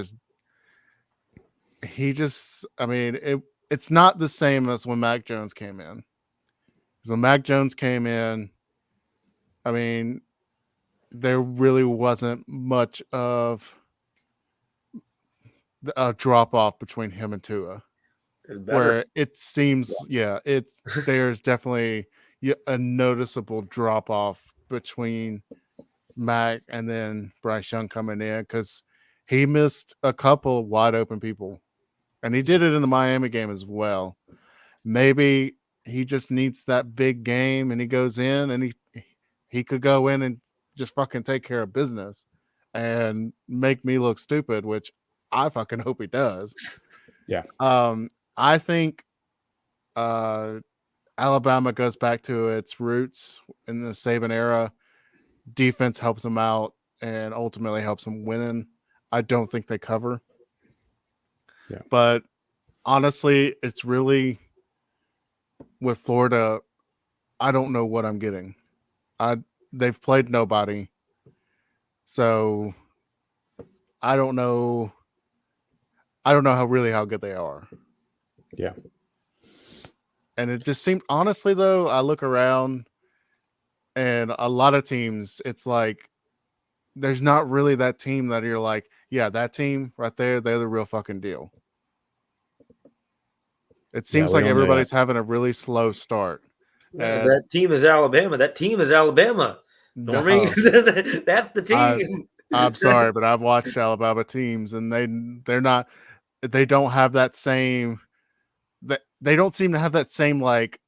I mean, it's not the same as when Mac Jones came in. Because when Mac Jones came in, I mean, there really wasn't much of a drop off between him and Tua. Where it seems, there's definitely a noticeable drop off between Mac and then Bryce Young coming in because he missed a couple wide open people, and he did it in the Miami game as well. Maybe he just needs that big game, and he goes in, and he could go in and just fucking take care of business and make me look stupid, which I fucking hope he does. Yeah. I think Alabama goes back to its roots in the Saban era. Defense helps them out and ultimately helps them win. I don't think they cover. Yeah. But honestly, it's really with Florida, I don't know what I'm getting. They've played nobody. So I don't know how good they are. Yeah. And it just seemed, honestly, though, I look around and a lot of teams, it's like there's not really that team that you're like, yeah, that team right there, they're the real fucking deal. It seems like everybody's having a really slow start. That team is Alabama. That team is Alabama. No, that's the team. I'm sorry, but I've watched Alabama teams, and they don't have that same. They don't seem to have that same, like,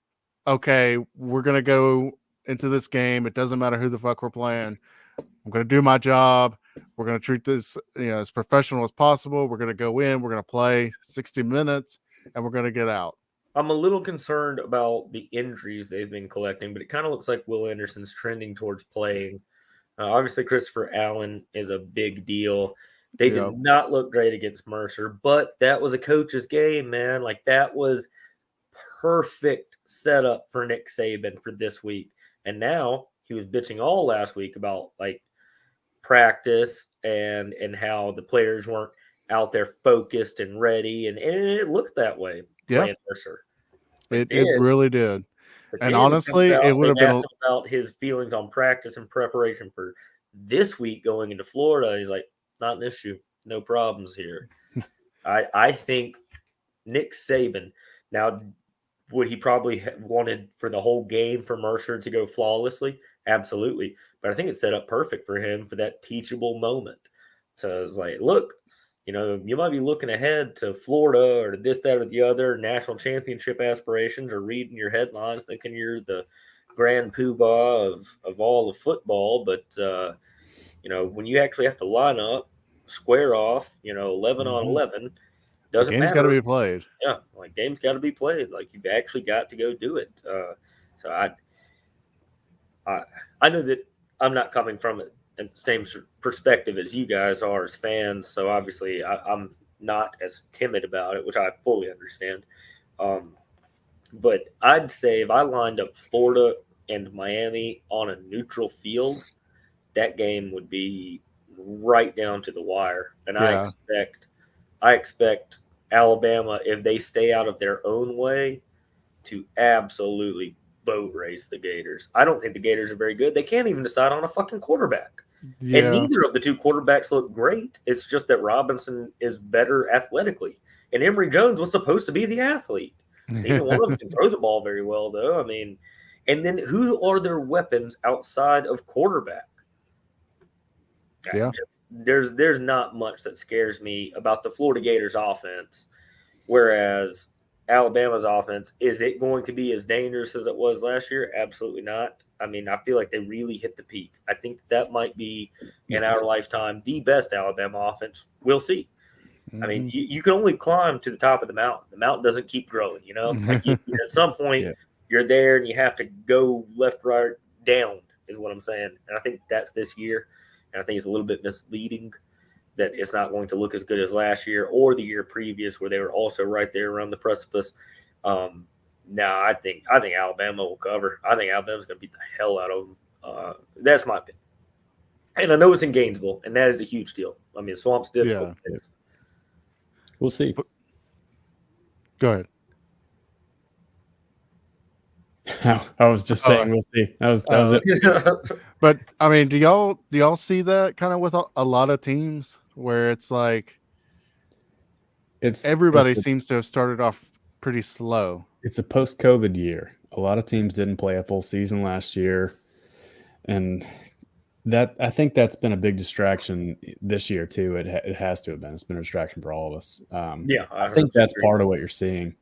okay, we're gonna go into this game. It doesn't matter who the fuck we're playing. I'm gonna do my job. We're gonna treat this, as professional as possible. We're gonna go in. We're gonna play 60 minutes, and we're gonna get out. I'm a little concerned about the injuries they've been collecting, but it kind of looks like Will Anderson's trending towards playing. Obviously, Christopher Allen is a big deal. They did not look great against Mercer, but that was a coach's game, man. Like, that was perfect setup for Nick Saban for this week. And now he was bitching all last week about, like, practice and how the players weren't out there focused and ready, and it looked that way. Yeah, Mercer. it really did. And then honestly, it would have been about his feelings on practice and preparation for this week going into Florida. He's like, not an issue, no problems here. I think Nick Saban. Now, Would he probably wanted for the whole game for Mercer to go flawlessly? Absolutely. But I think it's set up perfect for him for that teachable moment. So it's like, look, you might be looking ahead to Florida or to this, that, or the other national championship aspirations, or reading your headlines thinking you're the grand poobah of all of football. But, when you actually have to line up, square off, 11 on 11, doesn't Game's matter. got to be played. Yeah, like game's got to be played. Like you've actually got to go do it. So I know that I'm not coming from it in the same perspective as you guys are as fans. So obviously I'm not as timid about it, which I fully understand. But I'd say if I lined up Florida and Miami on a neutral field, that game would be right down to the wire. And Yeah. I expect Alabama, if they stay out of their own way, to absolutely boat race the Gators. I don't think the Gators are very good. They can't even decide on a fucking quarterback. Yeah. And neither of the two quarterbacks look great. It's just that Robinson is better athletically. And Emory Jones was supposed to be the athlete. Neither one of them can throw the ball very well, though. I mean, and then who are their weapons outside of quarterback? Yeah. There's not much that scares me about the Florida Gators offense, whereas Alabama's offense, is it going to be as dangerous as it was last year? Absolutely not. I mean, I feel like they really hit the peak. I think that might be, in our lifetime, the best Alabama offense we'll see. I mean, you can only climb to the top of the mountain. The mountain doesn't keep growing, Like at some point, you're there and you have to go left, right, down is what I'm saying. And I think that's this year. And I think it's a little bit misleading that it's not going to look as good as last year or the year previous where they were also right there around the precipice. I think Alabama will cover. I think Alabama's going to beat the hell out of them. That's my opinion. And I know it's in Gainesville, and that is a huge deal. I mean, Swamp's difficult. Yeah. We'll see. Go ahead. I was just saying we'll see. That was it. But I mean, do y'all see that kind of with a lot of teams where it's like everybody seems to have started off pretty slow? It's a post-COVID year. A lot of teams didn't play a full season last year, and that I think that's been a big distraction this year too. It has to have been. It's been a distraction for all of us. I think that's part of what you're seeing.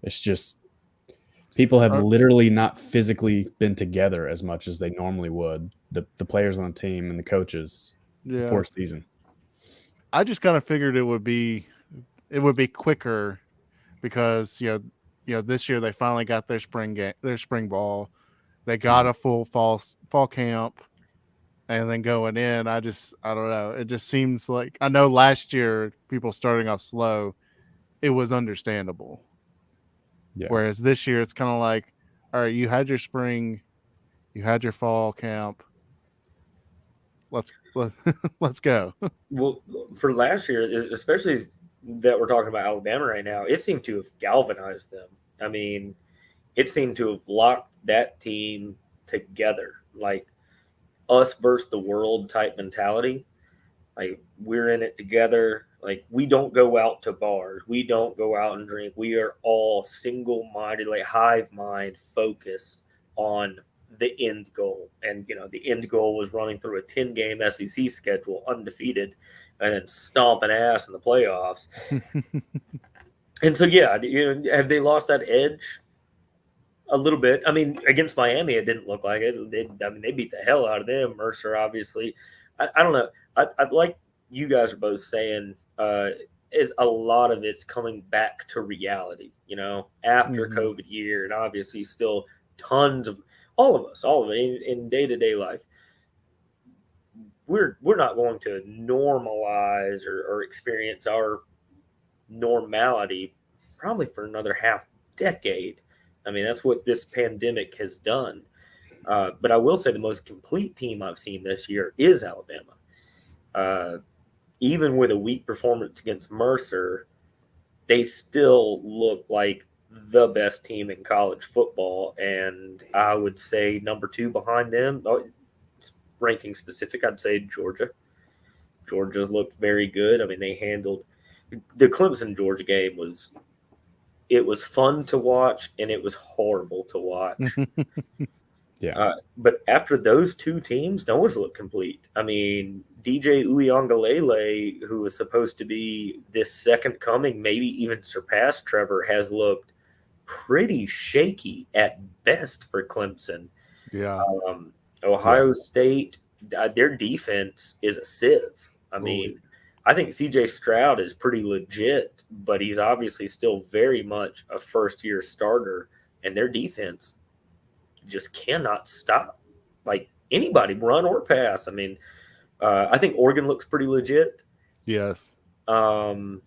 It's just people have literally not physically been together as much as they normally would. The players on the team and the coaches before season. I just kind of figured it would be quicker because this year they finally got their spring ball. They got a full fall camp, and then going in, I don't know. It just seems like, I know last year people starting off slow, it was understandable. Yeah. Whereas this year it's kind of like, all right, you had your spring, you had your fall camp. Let's go. Well, for last year, especially that we're talking about Alabama right now, it seemed to have galvanized them. I mean, it seemed to have locked that team together, like us versus the world type mentality. Like, we're in it together. Like, we don't go out to bars. We don't go out and drink. We are all single-minded, like hive mind focused on the end goal. And, the end goal was running through a 10-game SEC schedule undefeated and then stomping ass in the playoffs. And so, have they lost that edge? A little bit. I mean, against Miami, it didn't look like it. They beat the hell out of them. Mercer, obviously. I don't know. I like you guys are both saying, is a lot of it's coming back to reality, after COVID year, and obviously still tons of all of it in day-to-day life. We're not going to normalize or experience our normality probably for another half decade. I mean, that's what this pandemic has done. But I will say the most complete team I've seen this year is Alabama. Even with a weak performance against Mercer, they still look like the best team in college football. And I would say number 2 behind them, ranking specific, I'd say Georgia. Georgia looked very good. I mean, they handled the Clemson-Georgia game it was fun to watch, and it was horrible to watch. Yeah. But after those two teams, no one's looked complete. I mean, DJ Uiagalelei, who was supposed to be this second coming, maybe even surpass Trevor, has looked pretty shaky at best for Clemson. Yeah. Ohio State, their defense is a sieve. I mean, I think CJ Stroud is pretty legit, but he's obviously still very much a first-year starter, and their defense just cannot stop like anybody, run or pass. I mean, I think Oregon looks pretty legit. Yes. I mean,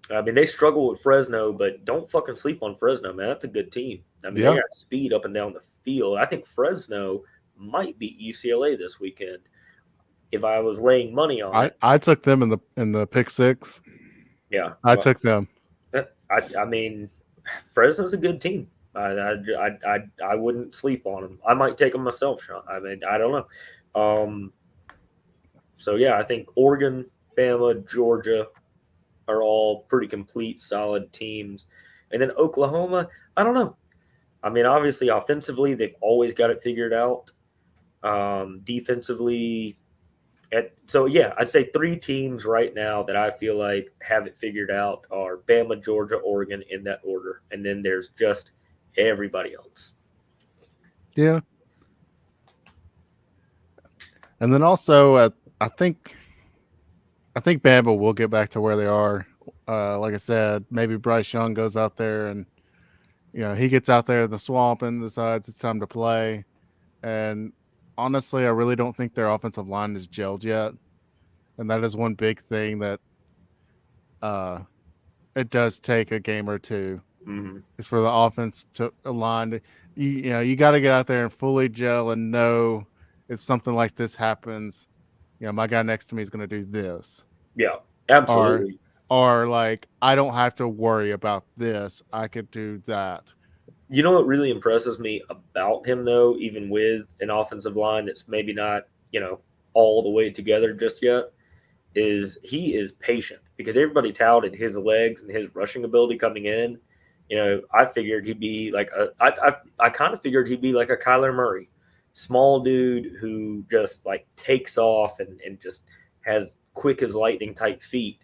they struggle with Fresno, but don't fucking sleep on Fresno, man. That's a good team. I mean, they got speed up and down the field. I think Fresno might beat UCLA this weekend if I was laying money on it. I took them in the pick six. Yeah, I took them. I mean, Fresno's a good team. I wouldn't sleep on them. I might take them myself, Sean. I mean, I don't know. So yeah, I think Oregon, Bama, Georgia are all pretty complete, solid teams. And then Oklahoma, I don't know. I mean, obviously, offensively, they've always got it figured out. Defensively, so yeah, I'd say three teams right now that I feel like have it figured out are Bama, Georgia, Oregon in that order. And then there's just everybody else. Yeah. And then also, I think Bama will get back to where they are. Like I said, maybe Bryce Young goes out there and he gets out there in the swamp and decides it's time to play. And honestly, I really don't think their offensive line is gelled yet. And that is one big thing that it does take a game or two. Mm-hmm. Is for the offense to align. You got to get out there and fully gel and know if something like this happens, my guy next to me is going to do this. Yeah, absolutely. Or like, I don't have to worry about this. I could do that. You know what really impresses me about him, though, even with an offensive line that's maybe not, all the way together just yet, is he is patient because everybody touted his legs and his rushing ability coming in. I figured he'd be like I kind of figured he'd be like a Kyler Murray, small dude who just like takes off and just has quick as lightning type feet.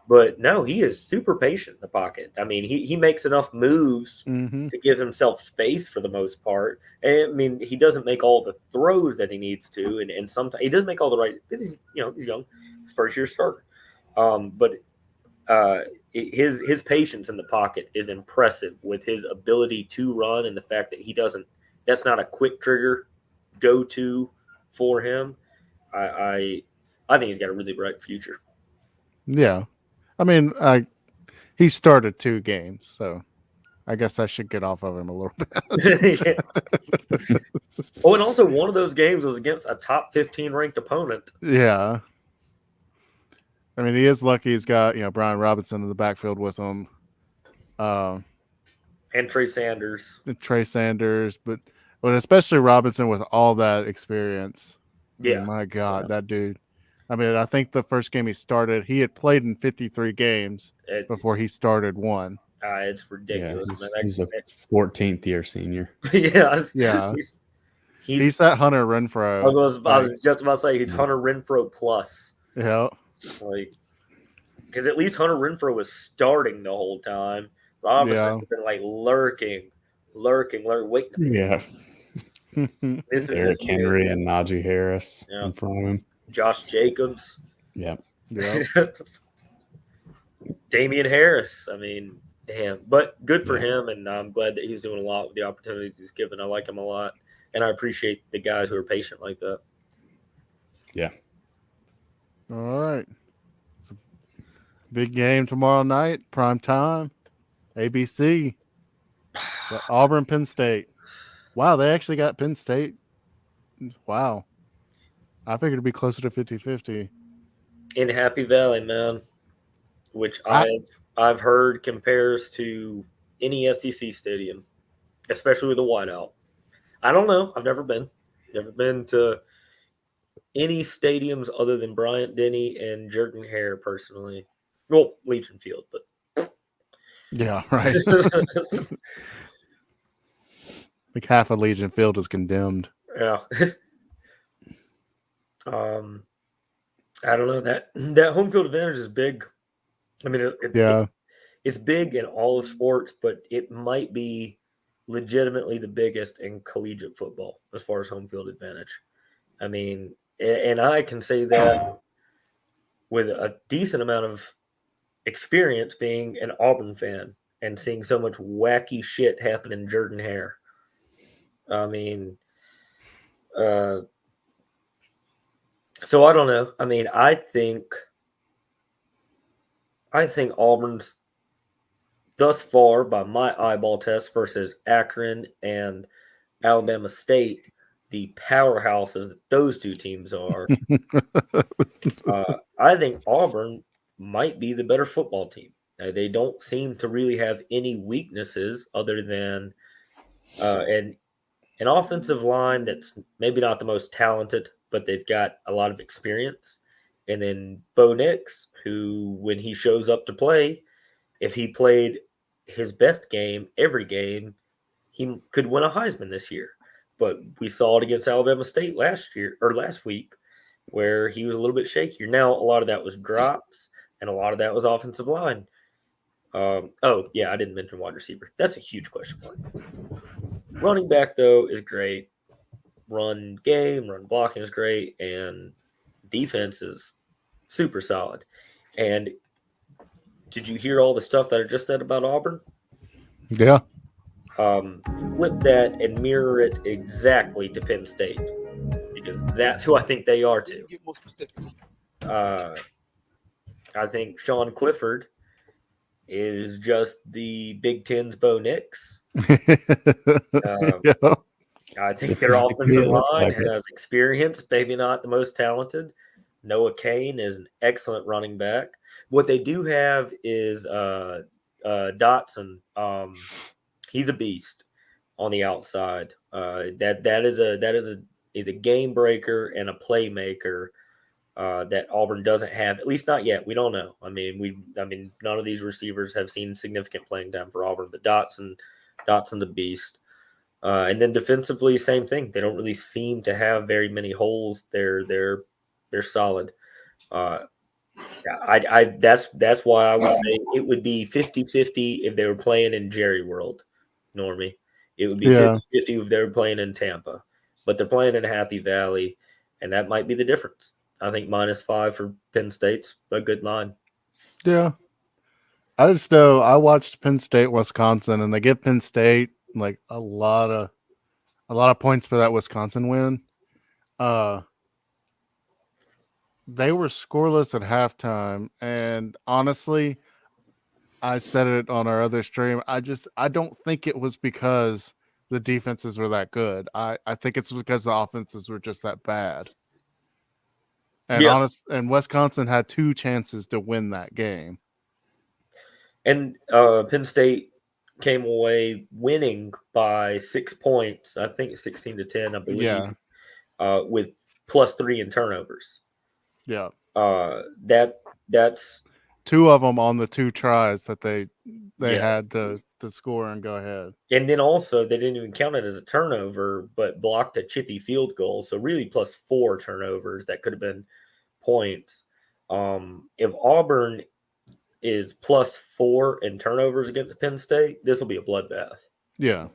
But no, he is super patient in the pocket. I mean, he makes enough moves to give himself space for the most part. And I mean, he doesn't make all the throws that he needs to, and sometimes he doesn't make all the right. He's young, first year starter. But his patience in the pocket is impressive with his ability to run and the fact that he doesn't. That's not a quick trigger go to for him. I think he's got a really bright future. Yeah. I mean, he started 2 games, so I guess I should get off of him a little bit. Oh, and also one of those games was against a top 15 ranked opponent. Yeah. I mean, he is lucky he's got, Brian Robinson in the backfield with him. And Trey Sanders. But especially Robinson with all that experience. Yeah. My God, that dude. I mean, I think the first game he started, he had played in 53 games before he started one. It's ridiculous. Yeah, he's a 14th year senior. Yeah. He's that Hunter Renfrow. I was just about to say he's Hunter Renfrow plus. Yeah. Because at least Hunter Renfrow was starting the whole time. Robinson's been like lurking, waiting. Yeah. Derrick Henry and Naji Harris in front of him. Josh Jacobs. Yeah. Damian Harris. I mean, damn. But good for him, and I'm glad that he's doing a lot with the opportunities he's given. I like him a lot, and I appreciate the guys who are patient like that. Yeah. All right. Big game tomorrow night, prime time, ABC. Auburn, Penn State. Wow, they actually got Penn State. Wow. I figured it'd be closer to 50-50. In Happy Valley, man, which I've heard compares to any SEC stadium, especially with the whiteout. I don't know. I've never been to any stadiums other than Bryant Denny and Jordan Hare personally. Well, Legion Field, but Yeah, right. Like half of Legion Field is condemned. Yeah. I don't know, that home field advantage is big. I mean, it's big in all of sports, but it might be legitimately the biggest in collegiate football as far as home field advantage. I mean, and I can say that with a decent amount of experience being an Auburn fan and seeing so much wacky shit happen in Jordan-Hare. I mean, so I don't know. I mean, I think Auburn's thus far, by my eyeball test, versus Akron and Alabama State, the powerhouses that those two teams are. I think Auburn might be the better football team. They don't seem to really have any weaknesses other than an offensive line that's maybe not the most talented, but they've got a lot of experience. And then Bo Nix, who, when he shows up to play, if he played his best game every game, he could win a Heisman this year. But we saw it against Alabama State last week, where he was a little bit shakier. Now, a lot of that was drops, and a lot of that was offensive line. I didn't mention wide receiver. That's a huge question mark. Running back, though, is great. Run blocking is great, and defense is super solid. And did you hear all the stuff that I just said about Auburn? Yeah. Flip that and mirror it exactly to Penn State, because that's who I think they are too. Get more specific. I think Sean Clifford is just the Big Ten's Bo Nix. Yeah. I think their offensive line has experience, maybe not the most talented. Noah Kane is an excellent running back. What they do have is Dotson. He's a beast on the outside. That is a game breaker and a playmaker that Auburn doesn't have, at least not yet. We don't know. I mean, none of these receivers have seen significant playing time for Auburn, but Dotson's a beast. And then defensively, same thing. They don't really seem to have very many holes. They're solid. That's why I would say it would be 50-50 if they were playing in Jerry World, Normie. It would be 50-50 if they were playing in Tampa. But they're playing in Happy Valley, and that might be the difference. I think -5 for Penn State's a good line. Yeah. I just know I watched Penn State, Wisconsin, and they give Penn State like a lot of points for that Wisconsin win. They were scoreless at halftime, and honestly, I said it on our other stream. I don't think it was because the defenses were that good. I think it's because the offenses were just that bad. And and Wisconsin had 2 chances to win that game. And Penn State came away winning by 6 points. I think 16-10, I believe. Yeah. With +3 in turnovers. Yeah. That's 2 of them on the 2 tries that they had to score and go ahead. And then also they didn't even count it as a turnover, but blocked a chippy field goal. So really +4 turnovers that could have been points. If Auburn is +4 in turnovers against Penn State, this will be a bloodbath. Yeah.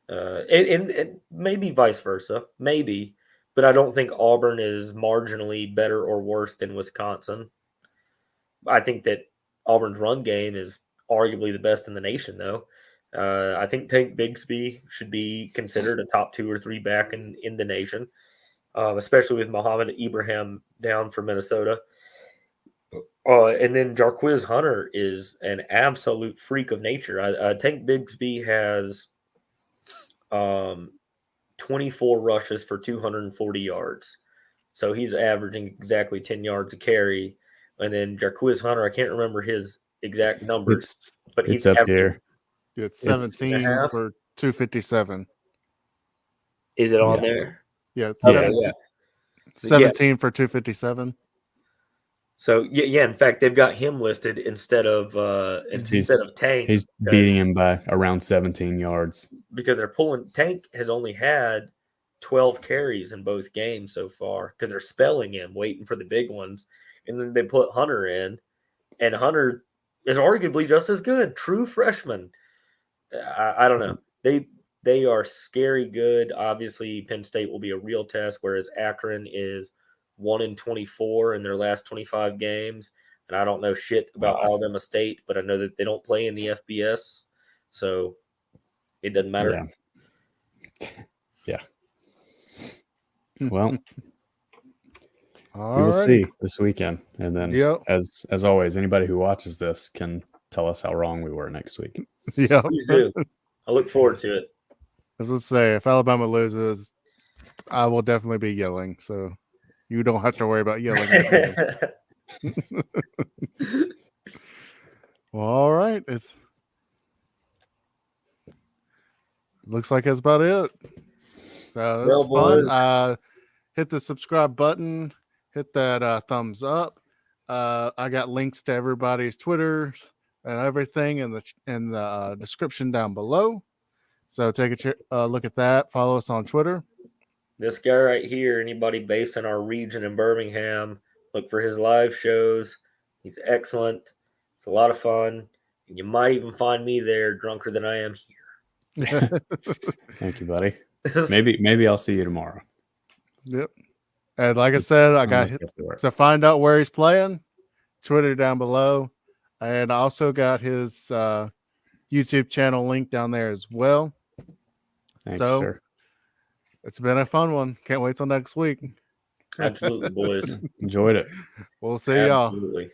And maybe vice versa, maybe, but I don't think Auburn is marginally better or worse than Wisconsin. I think that Auburn's run game is arguably the best in the nation, though. I think Tank Bigsby should be considered a top 2 or 3 back in the nation, especially with Muhammad Ibrahim down for Minnesota. And then Jarquiz Hunter is an absolute freak of nature. Tank Bigsby has 24 rushes for 240 yards. So he's averaging exactly 10 yards a carry. And then Jarquiz Hunter, I can't remember his exact numbers, but he's up here. It's 17 for 257. Is it on there? Yeah, it's Okay, 17 for 257. So yeah. In fact, they've got him listed instead of Tank. He's beating him by around 17 yards. Because they're pulling. Tank has only had 12 carries in both games so far because they're spelling him, waiting for the big ones, and then they put Hunter in, and Hunter is arguably just as good. True freshman. I don't know. They are scary good. Obviously, Penn State will be a real test, whereas Akron is 1-24 in their last 25 games. And I don't know shit about Alabama State, but I know that they don't play in the FBS, so it doesn't matter. Yeah. Well, All we will right. see this weekend, and then Yep. as always, anybody who watches this can tell us how wrong we were next week. Yeah. Please do. I look forward to it. As let's say, if Alabama loses, I will definitely be yelling. So you don't have to worry about yelling. At me. Well, all right. It looks like that's about it. So that's Well, fun. boys. Hit the subscribe button. Hit that thumbs up. I got links to everybody's Twitters and everything in the description down below. So take a look at that. Follow us on Twitter. This guy right here, anybody based in our region in Birmingham, look for his live shows. He's excellent. It's a lot of fun. And you might even find me there drunker than I am here. Thank you, buddy. Maybe I'll see you tomorrow. Yep. And like I said, I got to find out where he's playing. Twitter down below. And I also got his YouTube channel link down there as well. Thanks, so sir. It's been a fun one. Can't wait till next week. Absolutely, boys. Enjoyed it. We'll see y'all. Absolutely.